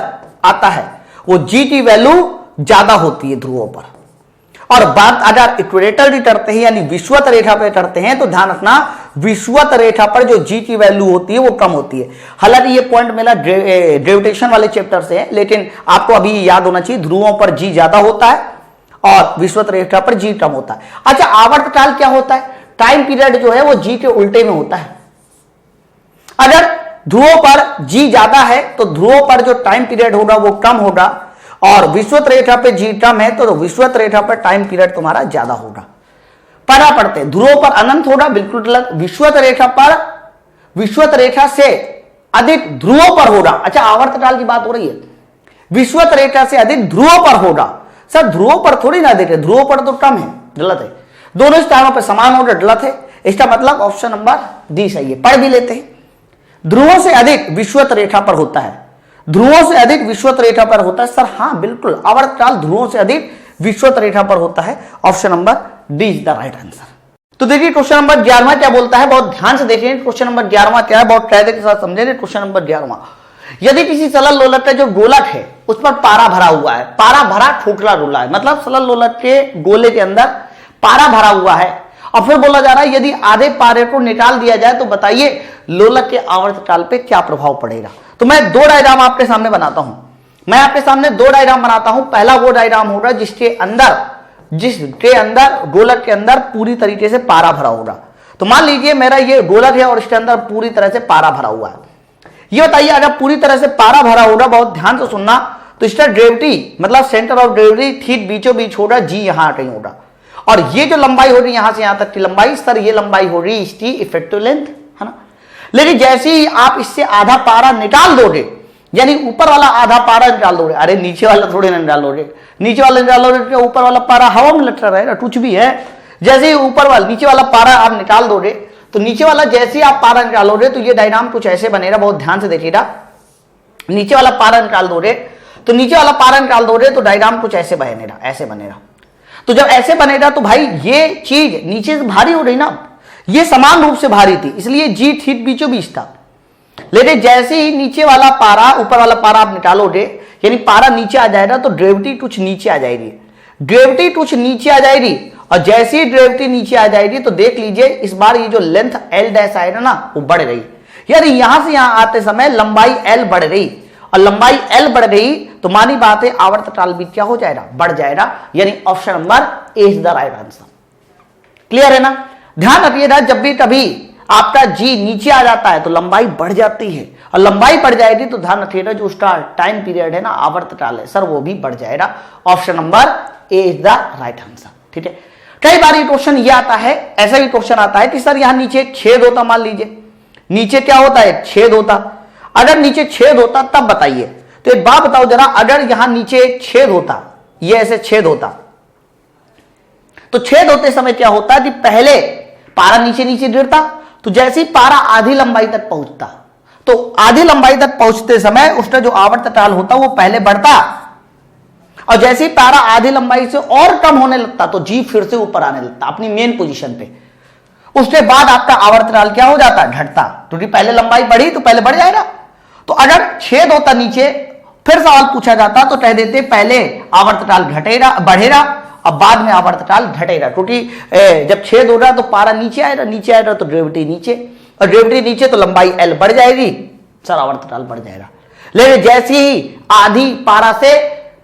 आता है वो जी की वैल्यू ज्यादा होती है ध्रुवों पर, और बात अगर इक्वेटर की करते हैं यानी विषुवत रेखा पे करते हैं तो ध्यान रखना विषुवत रेखा पर जो जी की वैल्यू होती है वो कम होती है। हालांकि ये पॉइंट मेरा ग्रेविटेशन वाले चैप्टर से है, लेकिन आपको अभी याद होना चाहिए ध्रुवों पर जी ज्यादा होता है और विषुवत रेखा पर जी कम होता है। अच्छा, आवर्तकाल क्या होता है? टाइम पीरियड जो है वो जी के उल्टे में होता है। अगर ध्रुवों पर जी ज्यादा है तो ध्रुवों पर जो टाइम पीरियड होगा वो कम होगा, और विषुवत रेखा पे जी कम है तो विषुवत रेखा पर टाइम पीरियड तुम्हारा ज्यादा होगा। पढ़ा पढ़ते ध्रुवों पर अनंत होगा, बिल्कुल गलत। विषुवत रेखा पर विषुवत रेखा से अधिक ध्रुवों पर होगा। अच्छा, आवर्तकाल की बात हो रही है, विषुवत रेखा से अधिक ध्रुवों पर होगा। सर ध्रुवों पर थोड़ी ना देखे, ध्रुवों पर तो कम है, गलत है। दोनों स्थानों पर समान होगा, गलत है। इसका मतलब ऑप्शन नंबर डी सही है। पढ़ भी लेते हैं, ध्रुवों से अधिक विषुवत रेखा पर होता है। ध्रुवों से अधिक विषुवत रेखा पर होता है। सर हाँ बिल्कुल, आवर्तकाल ध्रुवों से अधिक विषुवत रेखा पर होता है। Option number D is the right answer. तो देखिए क्वेश्चन नंबर 11वां क्या बोलता है, बहुत ध्यान से देखिए। क्वेश्चन नंबर 11वां क्या है, बहुत कायदे के साथ समझेंगे। क्वेश्चन नंबर 11वां, यदि किसी सरल लोलक का जो गोलक है उस पर पारा भरा हुआ है, पारा भरा ठोकरा रोला है, मतलब सरल लोलक के गोले के अंदर पारा भरा हुआ है, और फिर बोला जा रहा है यदि आधे पारे को निकाल दिया जाए तो बताइए लोलक के आवर्तकाल पे क्या प्रभाव पड़ेगा। तो मैं दो डायग्राम आपके सामने बनाता हूं। मैं आपके सामने दो डायग्राम बनाता हूं। पहला वो डायग्राम होगा जिसके अंदर गोलक के अंदर पूरी तरीके से पारा भरा होगा। तो मान लीजिए मेरा ये गोलक है और इसके अंदर पूरी तरह से पारा भरा हुआ है। ये बताइए अगर पूरी तरह से पारा भरा होगा, बहुत ध्यान से सुनना, तो इसका ग्रेविटी मतलब सेंटर ऑफ ग्रेविटी ठीक बीचों बीच होगा, जी यहां कहीं होगा। और ये जो लंबाई हो रही यहां से यहां तक की लंबाई, सर ये लंबाई हो रही इसकी इफेक्टिव लेंथ, है ना। लेकिन जैसे ही आप इससे आधा पारा निकाल दोगे, यानी ऊपर वाला आधा पारा निकाल दोगे, अरे नीचे वाला थोड़े ना निकालोगे, नीचे वाला निकालोगे ऊपर वाला पारा हवा में लटका रहेगा, कुछ भी है। जैसे ही ऊपर वाला नीचे वाला पारा आप निकाल दोगे, तो नीचे वाला जैसे ही आप पारा निकालोगे तो ये डायग्राम कुछ ऐसे बनेगा, बहुत ध्यान से देखिएगा। नीचे वाला पारा निकाल दोगे तो नीचे वाला पारा निकाल दोगे तो डायग्राम कुछ ऐसे बनेगा, ऐसे बनेगा। तो जब ऐसे बनेगा तो भाई ये चीज नीचे से भारी हो रही ना, ये समान रूप से भारी थी, इसलिए जी ठीक बीचों बीच था। लेकिन जैसे ही नीचे वाला पारा ऊपर वाला पारा आप निकालोगे, यानी पारा नीचे आ जाएगा तो ग्रेविटी कुछ नीचे आ जाएगी, ग्रेविटी कुछ नीचे आ जाएगी। और जैसे ही ग्रेविटी नीचे आ जाएगी तो देख लीजिए इस बार ये जो लेंथ एल डैश आएगा ना वो बढ़ गई, यानी यहां से यहां आते समय लंबाई एल बढ़ गई, और लंबाई एल बढ़ गई तो मानी बात है आवर्तकाल भी क्या हो जाएगा, बढ़ जाएगा। यानी option number A is the right answer. Clear है ना। ध्यान रखिएगा जब भी कभी आपका जी नीचे आ जाता है तो लंबाई बढ़ जाती है, और लंबाई बढ़ जाएगी तो ध्यान रखिएगा जो उसका टाइम पीरियड है ना, आवर्तकाल है सर, वो भी बढ़ जाएगा। Option number A is the right answer. ठीक है। कई बार ये क्वेश्चन ये आता है, ऐसा भी क्वेश्चन आता है कि सर यहां नीचे छेद होता, मान लीजिए नीचे क्या होता है, छेद होता। अगर नीचे छेद होता तब बताइए। तो एक बात बताओ जरा, अगर यहां नीचे छेद होता, ये ऐसे छेद होता, तो छेद होते समय क्या होता कि पहले पारा नीचे नीचे गिरता, तो जैसे ही पारा आधी लंबाई तक पहुंचता, तो आधी लंबाई तक पहुंचते समय उसका जो आवर्तकाल होता वो पहले बढ़ता, और जैसे ही पारा आधी लंबाई से और कम होने लगता तो जी फिर से ऊपर आने लगता अपनी मेन पोजीशन पे। उसके बाद आपका आवर्तकाल क्या हो जाता, घटता, क्योंकि पहले लंबाई बढ़ी तो पहले बढ़ जाएगा। तो अगर छेद होता नीचे, फिर सवाल पूछा जाता तो कह देते पहले आवर्तकाल घटेगा बढ़ेगा और बाद में आवर्तकाल घटेगा, क्योंकि जब छेद होगा तो पारा नीचे आएगा, नीचे आएगा तो ग्रेविटी नीचे, और ग्रेविटी नीचे तो लंबाई एल बढ़ जाएगी, सर आवर्तकाल बढ़ जाएगा। लेकिन जैसे ही आधी पारा से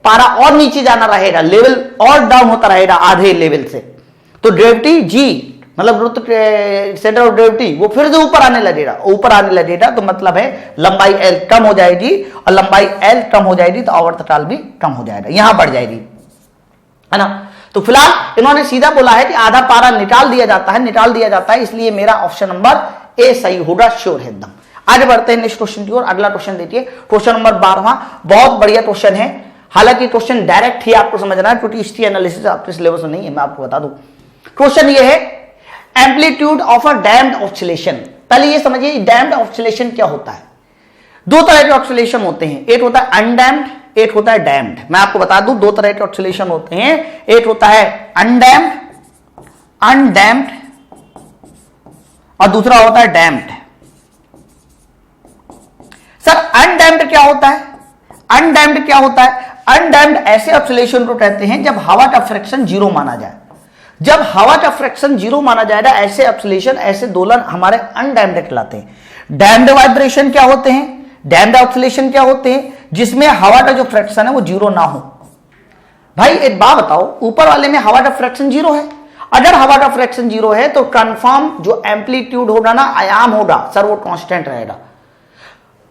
पारा और नीचे जाना रहेगा, लेवल और डाउन होता रहेगा आधे लेवल से, तो ग्रेविटी जी मतलब सेंटर ऑफ ग्रेविटी वो फिर से ऊपर आने लगेगा, ऊपर आने लगेगा तो मतलब है लंबाई एल कम हो जाएगी, और लंबाई एल कम हो जाएगी तो आवर्तकाल भी कम हो जाएगा, यहां बढ़ जाएगी, है ना। तो फिलहाल इन्होंने सीधा बोला है कि आधा पारा निकाल दिया जाता है, निकाल दिया जाता है, इसलिए मेरा ऑप्शन नंबर ए सही होगा, श्योर है एकदम। आगे बढ़ते हैं नेक्स्ट क्वेश्चन की ओर। अगला क्वेश्चन देखिए, क्वेश्चन नंबर 12वां, बहुत बढ़िया क्वेश्चन है। हालांकि क्वेश्चन डायरेक्ट ही आपको समझना है क्योंकि इसकी एनालिसिस आपके सिलेबस में नहीं है, मैं आपको बता दूं। क्वेश्चन ये है amplitude of a damped oscillation. पहले ये समझिए डैम्ड ऑस्किलेशन क्या होता है। दो तरह के ऑस्किलेशन होते हैं, एक होता है अनडैम्ड, एक होता है डैम्ड। मैं आपको बता दूं दो तरह के ऑस्किलेशन होते हैं, एक होता है अनडैम्ड और दूसरा होता है डैम्ड। सर अनडैम्ड क्या होता है, अनडैम्ड क्या होता है, अनडैम्ड ऐसे ऑस्किलेशन को कहते हैं जब हवा का फ्रैक्शन जीरो माना जाए। जब हवा का फ्रैक्शन जीरो माना जाएगा ऐसे ऑस्किलेशन, ऐसे दोलन हमारे अनडैम्ड कहलाते हैं। डैम्ड वाइब्रेशन क्या होते हैं, डैम्ड ऑस्किलेशन क्या होते हैं, जिसमें हवा का जो फ्रैक्शन है वो जीरो ना हो। भाई एक बात बताओ, ऊपर वाले में हवा का फ्रैक्शन जीरो है, अगर हवा का फ्रैक्शन जीरो है तो कंफर्म जो एम्पलीट्यूड होगा ना, आयाम होगा सर, वो कांस्टेंट रहेगा।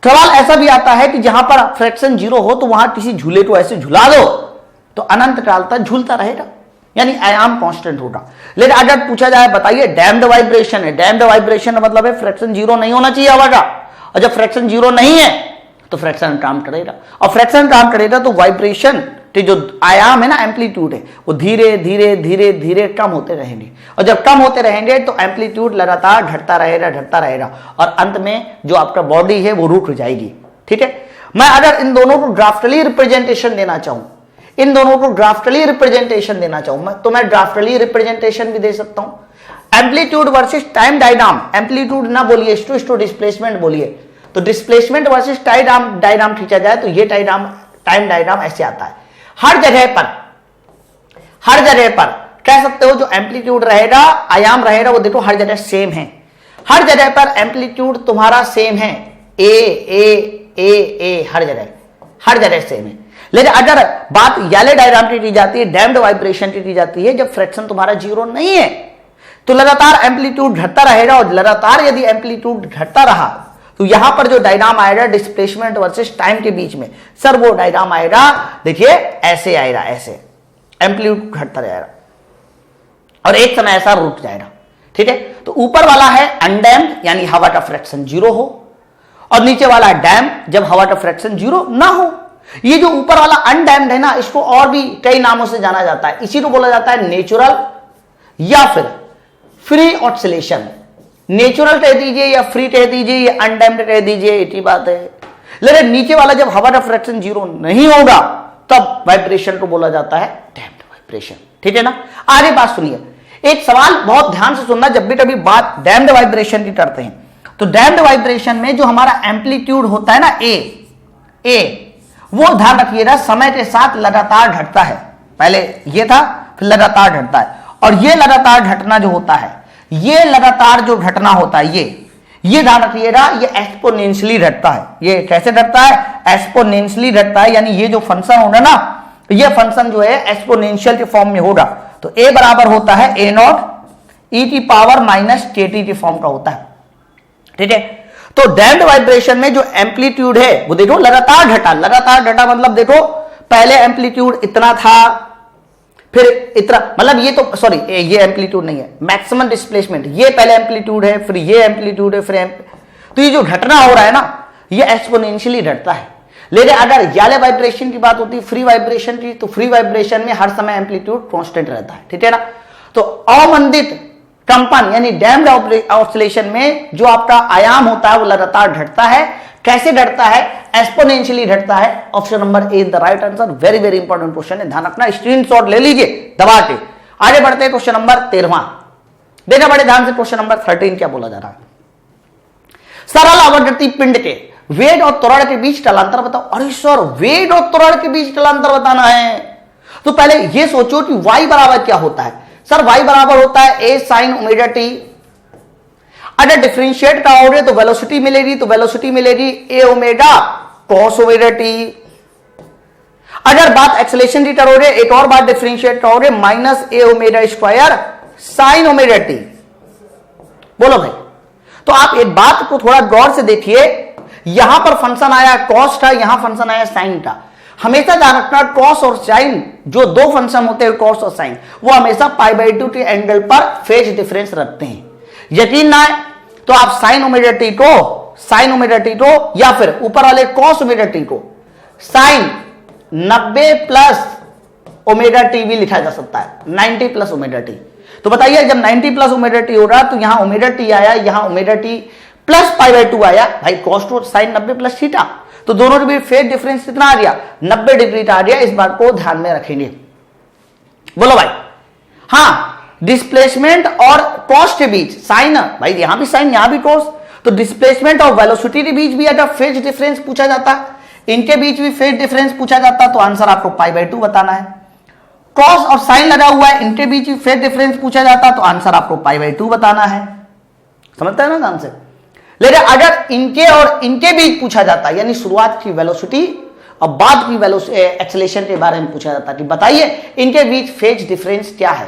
सवाल ऐसा भी आता है कि जहां पर फ्रैक्शन जीरो हो तो वहां किसी झूले को ऐसे झुला दो तो अनंत काल तक झूलता रहेगा, यानी आयाम कांस्टेंट होगा। लेकिन अगर पूछा जाए बताइए डैम्ड वाइब्रेशन है, डैम्ड वाइब्रेशन मतलब है फ्रैक्शन जीरो नहीं होना चाहिए हवा का, और जब फ्रैक्शन जीरो नहीं है तो फ्रैक्शन काम करेगा, और फ्रैक्शन काम करेगा तो वाइब्रेशन तो जो आयाम है ना, एम्पलीट्यूड है, वो धीरे धीरे धीरे धीरे कम होते रहेंगे, और जब कम होते रहेंगे तो एम्पलीट्यूड लगातार घटता रहेगा और अंत में जो आपका बॉडी है वो रुक जाएगी। ठीक है, मैं अगर इन दोनों को ग्राफिकली रिप्रेजेंटेशन देना चाहूं, तो मैं ग्राफिकली रिप्रेजेंटेशन भी दे सकता हूं। Amplitude versus time diagram, amplitude ना बोलिए, स्टू डिस्प्लेसमेंट बोलिए, तो डिस्प्लेसमेंट वर्सेस टाइम डायग्राम खींचा जाए तो ये टाइम डायग्राम ऐसे आता है। हर जगह पर कह सकते हो जो एम्पलीट्यूड रहेगा, आयाम रहेगा, वो देखो हर जगह सेम है, हर जगह पर एम्पलीट्यूड तुम्हारा सेम है, ए हर जगह सेम है। लेकिन अगर बात येलो डायग्राम की जाती है, डैम्प्ड वाइब्रेशन की जाती है, जब फ्रैक्शन तुम्हारा जीरो नहीं है तो लगातार एम्पलीट्यूड घटता रहेगा, और लगातार यदि एम्पलीट्यूड घटता रहा तो यहां पर जो डायग्राम आएगा डिस्प्लेसमेंट वर्सेस टाइम के बीच में, सर वो डायग्राम आएगा, देखिए ऐसे आएगा, ऐसे एम्पलीट्यूड घटता रहेगा और एक समय ऐसा रुक जाएगा। ठीक है, तो ऊपर वाला है अनडैम्ड, यानी हवा का फ्रैक्शन जीरो हो, और नीचे वाला है डैम्ड, जब हवा का फ्रैक्शन जीरो ना हो। ये जो ऊपर वाला अनडैम्ड है ना, इसको और भी कई नामों से जाना जाता है, इसी को बोला जाता है नेचुरल या फिर फ्री ऑस्सिलेशन। नेचुरल कह दीजिए या फ्री कह दीजिए या अनडैम्ड कह दीजिए, एक ही बात है। लेकिन नीचे वाला जब हवा का फ्रैक्शन जीरो नहीं होगा तब वाइब्रेशन को बोला जाता है डैम्प्ड वाइब्रेशन। ठीक है ना, आगे बात सुनिए, एक सवाल बहुत ध्यान से सुनना, जब भी कभी बात डैम्प्ड वाइब्रेशन की करते हैं तो डैम्प्ड वाइब्रेशन में जो हमारा एम्पलीट्यूड होता है ना, ए वो ध्यान रखिएगा समय के साथ लगातार घटता है। पहले ये था, फिर लगातार घटता है, और ये लगातार घटना जो होता है, ये लगातार जो घटना होता है, ये ध्यान रखिएगा, ये एक्सपोनेंशियली घटता है। ये कैसे घटता है? एक्सपोनेंशियली घटता है, यानी ये जो फंक्शन होगा ना, ये फंक्शन जो है एक्सपोनेंशियल के फॉर्म में होगा। तो ए बराबर होता है ए नॉट ई की पावर माइनस के टी के फॉर्म का होता है। ठीक है, तो डैम्प्ड वाइब्रेशन में जो एम्पलीट्यूड है वो देखो लगातार घटा मतलब देखो पहले एम्पलीट्यूड इतना था, फिर इतना, मतलब ये तो सॉरी ये एम्पलीट्यूड नहीं है, मैक्सिमम डिस्प्लेसमेंट, ये पहले एम्पलीट्यूड है, फिर ये एम्पलीट्यूड है, फिर तो ये जो घटना हो रहा है ना, ये एक्सपोनेंशियली घटता है। लेकिन अगर येलो वाइब्रेशन की बात होती है, फ्री वाइब्रेशन की, तो फ्री वाइब्रेशन में हर समय एम्पलीट्यूड कांस्टेंट रहता है। ठीक है ना, तो अवमंदित कंपन यानी डैम्प्ड ऑस्सिलेशन में जो आपका आयाम होता है वो लगातार घटता है। कैसे घटता है? एक्सपोनेंशियली घटता है। Option number A is the right answer. Very very important question है, ध्यान रखना, स्क्रीनशॉट ले लीजिए दबा के। आगे बढ़ते हैं क्वेश्चन नंबर 13। देखना बड़े ध्यान से, क्वेश्चन नंबर 13 क्या बोला जा रहा है। सरल आवर्ती पिंड के वेग और त्वरण के बीच स्थलांतर बताओ। अरे सर, वेग और त्वरण के बीच स्थलांतर बताना है तो पहले ये सोचो कि y बराबर क्या होता है। सर y बराबर होता है a sin ओमेगा t। अगर डिफरेंशिएट कराओगे तो वेलोसिटी मिलेगी, तो वेलोसिटी मिलेगी a omega cos omega t। अगर बात एक्सेलरेशन की करोगे, एक और बात डिफरेंशिएट कराओगे, minus a omega square sin omega t। बोलो भाई, तो आप एक बात को थोड़ा गौर से देखिए, यहां पर फंक्शन आया cos था, यहां फंक्शन आया sin था। हमेशा ध्यान रखना, cos और sin जो दो फंक्शन होते हैं cos और sin, वो हमेशा π/2 के एंगल पर फेज डिफरेंस रखते हैं। यकीन ना है तो आप sin ओमेगा t को या फिर ऊपर वाले cos ओमेगा t को sin 90 प्लस ओमेगा t भी लिखा जा सकता है, 90 प्लस ओमेगा t। तो बताइए, जब 90 प्लस ओमेगा t हो रहा तो यहां ओमेगा t आया, यहां ओमेगा t प्लस π/2 आया। भाई cos to sin 90 plus theta, तो दोनों के बीच फेज डिफरेंस कितना आ गया? 90 डिग्री का आ गया। इस बात को ध्यान में रखेंगे। बोलो भाई। हाँ, डिस्प्लेसमेंट और कॉस के बीच साइन, भाई यहां भी साइन यहां भी कॉस, तो डिस्प्लेसमेंट और वेलोसिटी के बीच भी अगर फेज डिफरेंस पूछा जाता, इनके बीच भी फेज डिफरेंस पूछा जाता, तो आंसर आपको π/2 बताना है। कॉस और साइन लगा हुआ है, इनके बीच भी फेज डिफरेंस पूछा जाता, तो आंसर आपको पी/2 बताना है। समझते हैं ना आंसर? लेकिन अगर इनके और इनके बीच पूछा जाता, यानी शुरुआत की वेलोसिटी और बाद की एक्सेलरेशन के बारे में पूछा जाता कि बताइए इनके बीच फेज डिफरेंस क्या है,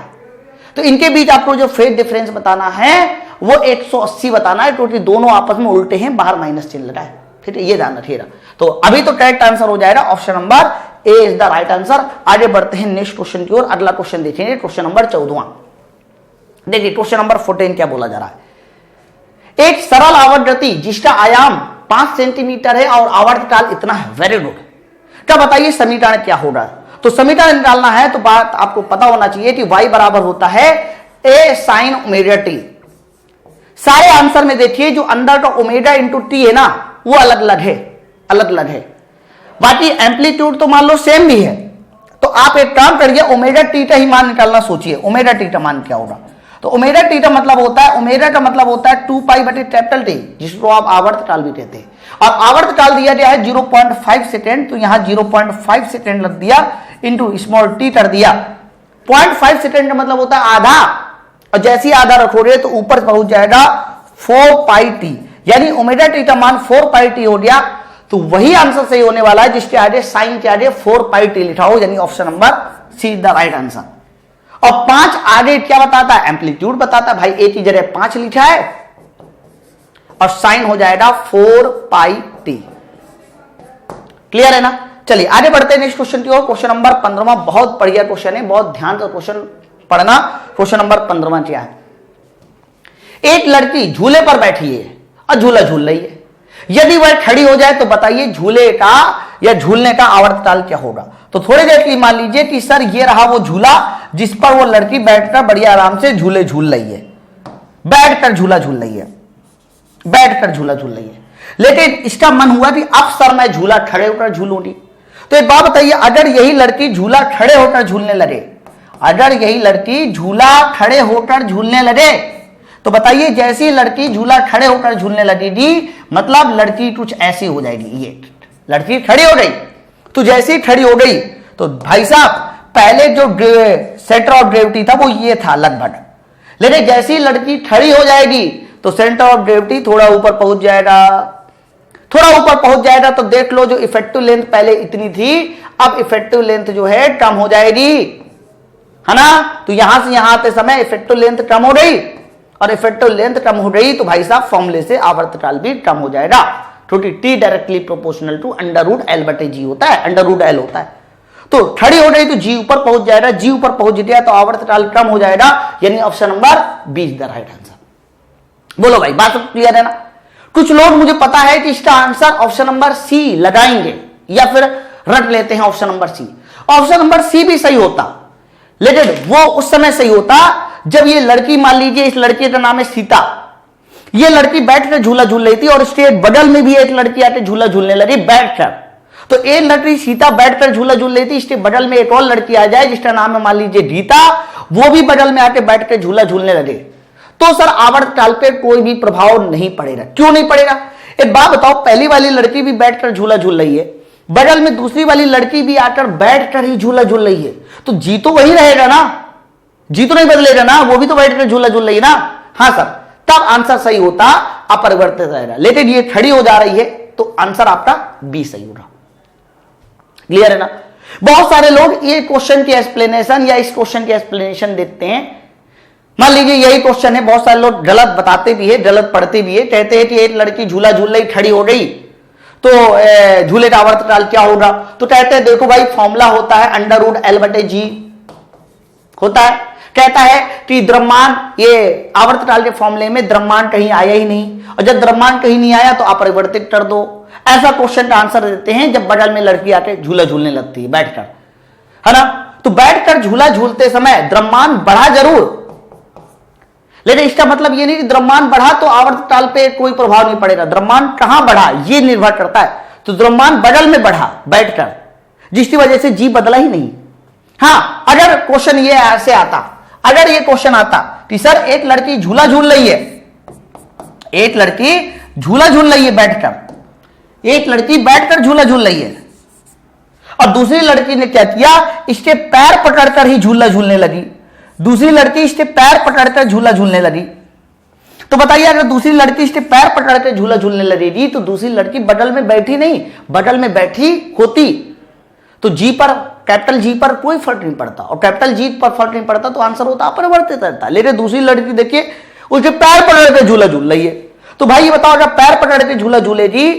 तो इनके बीच आपको जो फेज डिफरेंस बताना है वो 180 बताना है, क्योंकि दोनों आपस में उल्टे हैं, बाहर माइनस चिन्ह लगा है। ठीक है, ये ध्यान रखिएगा। तो अभी तो करेक्ट आंसर हो जाएगा, option number A is the right answer. आगे बढ़ते हैं नेक्स्ट क्वेश्चन की ओर। अगला क्वेश्चन देखेंगे, क्वेश्चन नंबर 14। देखिए क्वेश्चन नंबर 14 क्या बोला जा रहा है। एक सरल आवर्तगति जिसका आयाम 5 सेंटीमीटर है और आवर्तकाल इतना है, वेरी गुड, क्या बताइए समीकरण क्या होगा। तो समीकरण डालना है तो बात आपको पता होना चाहिए कि y बराबर होता है a sin ओमेगा टी। सारे आंसर में देखिए जो अंदर का ओमेगा इंटू टी है ना वो अलग अलग है, अलग अलग है। बाकी एम्पलीट्यूड तो मान लो सेम भी है। तो आप एक काम करिए, ओमेगा टी का ही मान निकालना सोचिए। ओमेगा टी का मान क्या होगा? तो ओमेगा टी का मतलब होता है, ओमेगा का मतलब होता है 2 पाई बटे कैपिटल टी, जिसको आप आवर्तकाल भी कहते हैं। और आवर्तकाल दिया गया है 0.5 सेकेंड, तो यहां 0.5 सेकेंड लग दिया इंटू स्मॉल टी कर दिया। 0.5 सेकेंड का मतलब होता है आधा, और जैसे ही आधा रखोगे तो ऊपर पहुंच जाएगा 4 पाई टी, यानी ओमेगा टी का मान 4 पाई टी हो गया। तो वही आंसर सही होने वाला है जिसके आगे साइन के आगे 4 पाई टी लिखा हो, यानी option number see the right answer. और 5 आगे क्या बताता है? एम्पलीट्यूड बताता है। भाई ए की जगह 5 लिखा है और साइन हो जाएगा 4 पाई टी। क्लियर है ना? चलिए आगे बढ़ते हैं नेक्स्ट क्वेश्चन की ओर। क्वेश्चन नंबर 15 बहुत बढ़िया क्वेश्चन है, बहुत ध्यान से क्वेश्चन पढ़ना। क्वेश्चन नंबर 15 क्या है? एक लड़की झूले पर बैठी है और झूला झूल रही है। यदि वह खड़ी हो जाए तो बताइए झूले का या झूलने का आवर्तकाल क्या होगा? तो थोड़ी देर की मान लीजिए कि सर ये रहा वो झूला जिस पर वो लड़की बैठकर बढ़िया आराम से झूले झूल रही है, बैठकर झूला झूल रही है, बैठकर झूला झूल रही है। लेकिन इसका मन हुआ कि अब सर मैं झूला खड़े होकर झूलूंगी। तो एक बात बताइए, अगर यही लड़की झूला खड़े होकर झूलने लगे, अगर यही लड़की झूला खड़े होकर झूलने लगे, तो बताइए जैसी लड़की झूला खड़े होकर झूलने लगेगी मतलब लड़की कुछ ऐसी हो जाएगी। ये लड़की खड़ी हो गई, तो जैसी खड़ी हो गई तो भाई साहब पहले जो सेंटर ऑफ ग्रेविटी था वो ये था लगभग, लेकिन जैसी लड़की खड़ी हो जाएगी तो सेंटर ऑफ ग्रेविटी थोड़ा ऊपर पहुंच जाएगा, थोड़ा ऊपर पहुंच जाएगा। तो देख लो जो इफेक्टिव लेंथ पहले इतनी थी, अब इफेक्टिव लेंथ जो है कम हो जाएगी, है ना? तो यहां से यहां आते समय इफेक्टिव लेंथ कम हो गई, और इफेक्टिव लेंथ कम हो गई तो भाई साहब फॉर्मूले से आवर्तकाल भी कम हो जाएगा, क्योंकि T directly proportional to under root L बटे जी होता है, अंडर रूट एल होता है। तो खड़ी हो गई तो जी ऊपर पहुंच जाएगा, जी ऊपर पहुंच गया तो आवर्तकाल कम हो जाएगा, यानी option number B is the right answer. बोलो भाई, बात क्लियर है ना? कुछ लोग मुझे पता है कि इसका आंसर ऑप्शन नंबर सी लगाएंगे या फिर रट लेते हैं option number C. Option number C भी सही होता, लेकिन वो उस समय सही होता जब ये लड़की, मान लीजिए इस लड़की का नाम है सीता, ये लड़की बैठकर झूला झूल रही थी और इसके बगल में भी एक लड़की आके झूला झूलने लगी बैठकर। तो एक लड़की सीता बैठकर झूला झूल रही थी, इसके बगल में एक और लड़की आ जाए जिसका नाम है मान लीजिए गीता, वो भी बगल में आके बैठकर झूला झूलने लगे, तो सर आवर्तकाल पे कोई भी प्रभाव नहीं पड़ेगा। क्यों नहीं पड़ेगा? एक बात बताओ, पहली वाली लड़की भी बैठकर झूला झूल रही है, बगल में दूसरी वाली लड़की भी आकर बैठकर ही झूला झूल रही है, तो जी तो वही रहेगा ना, जी तो नहीं बदलेगा ना, वो भी तो बैठकर झूला झूल रही है ना। हाँ सर, तब आंसर सही होता, अपरिवर्तित रहेगा। लेकिन ये खड़ी हो जा रही है तो आंसर आपका बी सही होगा। क्लियर है ना? बहुत सारे लोग ये क्वेश्चन की एक्सप्लेनेशन या इस क्वेश्चन की एक्सप्लेनेशन देते हैं। मान लीजिए यही क्वेश्चन है, बहुत सारे लोग गलत बताते भी है, गलत पढ़ते भी है। कहते हैं कि एक लड़की झूला झूल रही, खड़ी हो गई, तो झूले का आवर्तकाल क्या होगा? तो कहते हैं देखो भाई फॉर्मूला होता है अंडर रूट एल बटे जी होता है। कहता है कि द्रव्यमान, ये आवर्तकाल के फॉर्मूले में द्रव्यमान कहीं आया ही नहीं, और जब द्रव्यमान कहीं नहीं आया तो अपरिवर्तित कर दो। ऐसा क्वेश्चन का आंसर देते हैं जब बगल में लड़की आके झूला झूलने लगती है बैठकर, है ना? तो बैठकर झूला झूलते समय द्रव्यमान बढ़ा जरूर, लेकिन इसका मतलब ये नहीं कि द्रव्यमान बढ़ा तो आवर्तकाल पे कोई प्रभाव नहीं पड़ेगा। द्रव्यमान कहां बढ़ा ये निर्भर करता है। तो द्रव्यमान बगल में बढ़ा बैठकर, जिसकी वजह से जी बदला ही नहीं। हाँ, अगर क्वेश्चन ये ऐसे आता, अगर ये क्वेश्चन आता कि सर एक लड़की झूला झूल रही है, एक लड़की झूला झूल रही है बैठकर, एक लड़की बैठकर झूला झूल रही है, और दूसरी लड़की ने क्या किया, इसके पैर पकड़कर ही झूला झूलने लगी। दूसरी लड़की इसके पैर पकड़कर झूला झूलने लगी। तो बताइए अगर दूसरी लड़की इसके पैर पकड़कर झूला झूलने लगेगी तो दूसरी लड़की बगल में बैठी नहीं, बगल में बैठी होती, तो जी पर, कैपिटल जी पर कोई फर्क नहीं पड़ता, और कैपिटल जी पर फर्क नहीं पड़ता तो आंसर होता अपरिवर्तित रहता। लेकिन दूसरी लड़की देखिए उसके पैर पकड़ के झूला झूल रही है। तो भाई ये बताओ अगर पैर पकड़ के झूला झूलेगी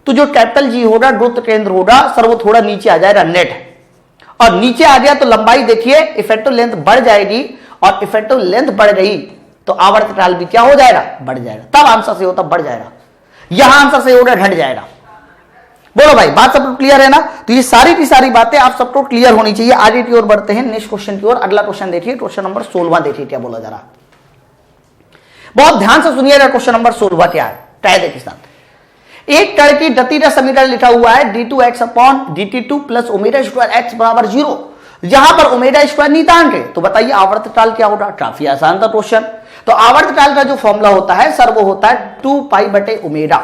तो जो कैपिटल जी होगा, गुरुत्व केंद्र होगा सर, वो थोड़ा नीचे आ जाएगा, नेट, और नीचे आ गया तो लंबाई देखिए इफेक्टिव लेंथ बढ़ जाएगी, और इफेक्टिव लेंथ बढ़ गई तो आवर्तकाल भी क्या हो जाएगा, बढ़ जाएगा। तब आंसर सही होता बढ़ जाएगा, यहां आंसर सही होगा घट जाएगा। बोलो भाई, बात सबको क्लियर है ना? तो ये सारी की सारी बातें आप सबको क्लियर होनी चाहिए। आगे की ओर बढ़ते हैं, नेक्स्ट क्वेश्चन की ओर। अगला क्वेश्चन देखिए, क्वेश्चन नंबर 16 देखिए क्या बोला जा रहा है। बहुत ध्यान से सुनिएगा, क्वेश्चन नंबर 16 क्या है, कायदे के साथ। एक कण की गति का समीकरण लिखा हुआ है d2x upon dt2 plus omega square x बराबर 0, जहां पर ओमेगा स्क्वायर नियतांक है। तो बताइए आवर्तकाल क्या होगा? काफी आसान था क्वेश्चन। तो आवर्तकाल का जो फॉर्मूला होता है सर, वो होता है 2 बटे ओमेगा।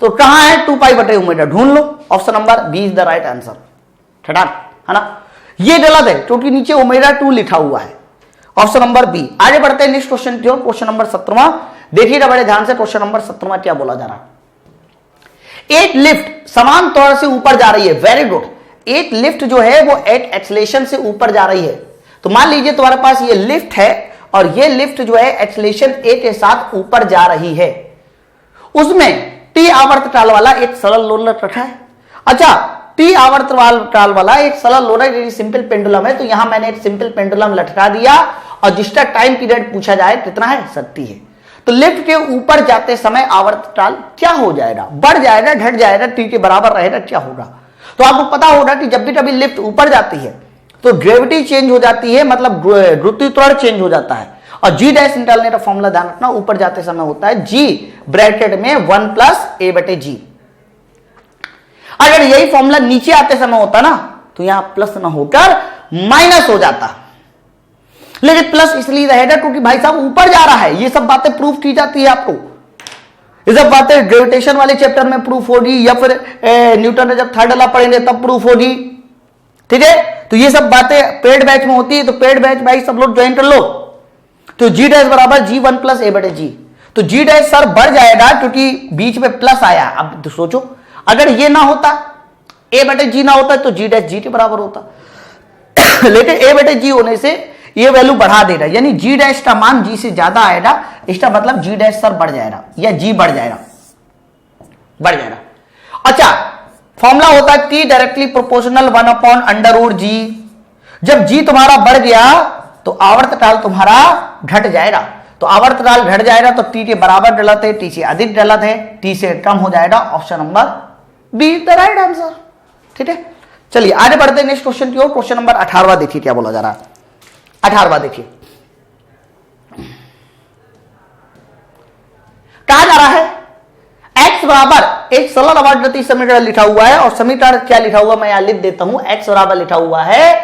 तो कहां है 2 बटे ओमेगा? ढूंढ लो। Option number B is the right answer. ठटाक, है ना? ये गलत है क्योंकि नीचे ओमेगा 2 लिखा हुआ है। Option number B. आगे बढ़ते हैं नेक्स्ट क्वेश्चन की ओर, क्वेश्चन नंबर 17। देखिएगा बड़े ध्यान से, क्वेश्चन नंबर 17 क्या बोला जा रहा है। एक लिफ्ट समान तौर से ऊपर जा रही है। Very good. एक लिफ्ट जो है वो एट एक्सेलेरेशन से ऊपर जा रही है। तो मान लीजिए तुम्हारे पास ये लिफ्ट है और ये लिफ्ट जो है एक्सेलेरेशन ए के साथ ऊपर जा रही है। उसमें टी आवर्तकाल वाला एक सरल लोलक रखा है। अच्छा, टी आवर्तकाल वाला एक सरल लोलक सिंपल पेंडुलम है। तो यहां मैंने एक सिंपल पेंडुलम लटका दिया और जिसका टाइम पीरियड पूछा जाए कितना है? 60 है। तो लिफ्ट के ऊपर जाते समय आवर्तकाल क्या हो जाएगा? बढ़ जाएगा, घट जाएगा, टी के बराबर रहेगा, क्या होगा? तो आपको पता होगा कि जब भी कभी लिफ्ट ऊपर जाती है तो ग्रेविटी चेंज हो जाती है, मतलब गुरुत्वाकर्षण चेंज हो जाता है। और जी डैश निकालने का फॉर्मूला ध्यान रखना, ऊपर जाते समय होता है जी ब्रैकेट में 1 प्लस ए बटे जी। अगर यही फॉर्मूला नीचे आते समय होता ना तो यहां प्लस ना होकर माइनस हो जाता। लेकिन प्लस इसलिए रहेगा क्योंकि भाई साहब ऊपर जा रहा है। ये सब बातें प्रूफ की जाती है आपको। ये सब बातें ग्रेविटेशन वाले चैप्टर में प्रूफ होगी, या फिर न्यूटन ने जब थर्ड लॉ पढ़ेंगे तब प्रूफ होगी। ठीक है, तो ये सब बातें पेड बैच में होती है। तो पेड बैच भाई सब लोग ज्वाइन कर लो। तो जी डैश बराबर जी 1 प्लस ए बटे जी। तो जी डैश सर बढ़ जाएगा क्योंकि बीच में प्लस आया। अब तो सोचो, अगर ये ना होता, ए बटे जी ना होता, तो जी डैश जी के बराबर होता। लेकिन ए बटे जी होने से ये वैल्यू बढ़ा देगा, यानी जी डैश का मान जी से ज्यादा आएगा। इसका मतलब जी डैश सर बढ़ जाएगा या जी बढ़ जाएगा, बढ़ जाएगा। अच्छा, फॉर्मूला होता है T directly proportional 1 upon under root G. जब जी तुम्हारा बढ़ गया तो आवर्तकाल तुम्हारा घट जाएगा। तो आवर्तकाल घट जाएगा तो टी के बराबर गलत है, टी से अधिक गलत है, टी से कम हो जाएगा। Option number be the right answer. ठीक है, चलिए आगे बढ़ते हैं नेक्स्ट क्वेश्चन की ओर। क्वेश्चन नंबर 18 देखिए क्या बोला जा रहा है। 18 देखिए, कहा जा रहा है x बराबर एक सरल अवगति समीकरण लिखा हुआ है। और समीकरण क्या लिखा हुआ मैं यहां लिख देता हूं। x बराबर लिखा हुआ है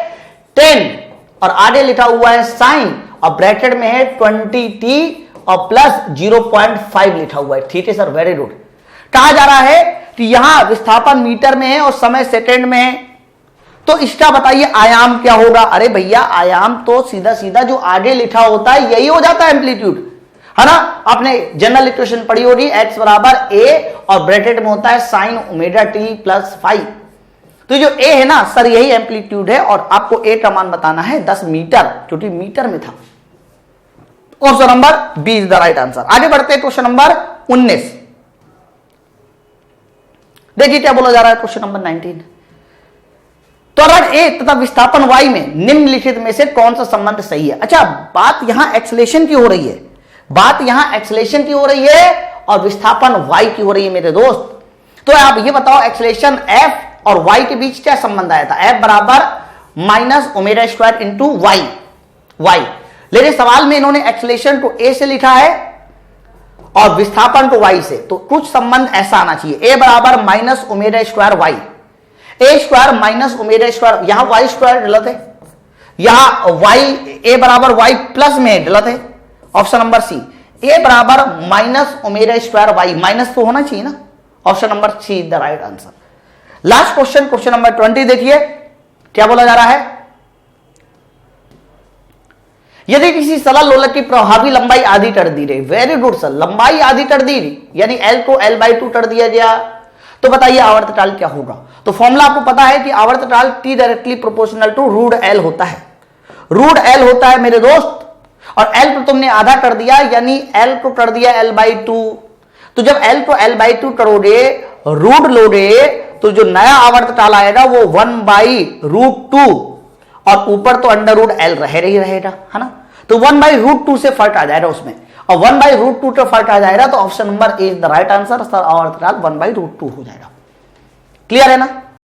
10 और आगे लिखा हुआ है साइन और ब्रैकेट में है 20t और प्लस 0.5 लिखा हुआ है। ठीक है सर, वेरी गुड। कहा जा रहा है कि यहां विस्थापन मीटर में है और समय सेकंड में है। तो इसका बताइए आयाम क्या होगा? अरे भैया, आयाम तो सीधा सीधा जो आगे लिखा होता है यही हो जाता है, एम्पलीट्यूड, है ना? आपने जनरल इक्वेशन पढ़ी होगी, x बराबर a और ब्रैकेट में होता है साइन ओमेगा t प्लस 5। तो जो a है ना सर, यही एम्पलीट्यूड है और आपको a का मान बताना है 10 मीटर, क्योंकि मीटर में था। Option number B is the right answer. आगे बढ़ते हैं क्वेश्चन नंबर 19। देखिए क्या बोला जा रहा है क्वेश्चन नंबर 19। त्वरण ए तथा विस्थापन y में निम्नलिखित में से कौन सा संबंध सही है? अच्छा, बात यहां एक्सेलेरेशन की हो रही है, बात यहां एक्सेलेरेशन की हो रही है और विस्थापन y की हो रही है मेरे दोस्त। तो आप ये बताओ एक्सेलेरेशन f और y के बीच क्या संबंध आया था? f बराबर minus omega square into y। लेकिन सवाल में इन्होंने एक्सेलेरेशन को a से लिखा है और विस्थापन को y से। तो कुछ संबंध ऐसा आना चाहिए, a बराबर माइनस ओमेगा स्क्वायर y, ए स्क्वायर माइनस ओमेगा स्क्वायर। यहां वाई स्क्वायर गलत है, यहां वाई ए बराबर वाई प्लस में गलत है। ऑप्शन नंबर सी, ए बराबर minus omega square Y, minus तो होना चाहिए ना। Option number C is the right answer. Last question, question number 20 देखिए क्या बोला जा रहा है। यदि किसी सरल लोलक की प्रभावी लंबाई आधी कर दी गई, वेरी गुड सर, लंबाई आधी कर दी यानी एल को l/2 कर दिया गया, तो बताइए आवर्तकाल क्या होगा? तो फॉर्मूला आपको पता है कि आवर्तकाल T directly proportional to root L होता है, रूट एल होता है मेरे दोस्त। और एल को तुमने आधा कर दिया यानी एल को कर दिया l/2। तो जब एल को l/2 करोगे, रूट लोगे, तो जो नया आवर्तकाल आएगा वो 1/√2 और ऊपर तो अंडर√l रहेगा, है ना? तो 1/√2 से फर्क आ जाएगा उसमें, और 1/√2 का फर्क आ जाएगा। तो option number A is the right answer sir, आवर्तकाल 1/√2 हो जाएगा। क्लियर है ना?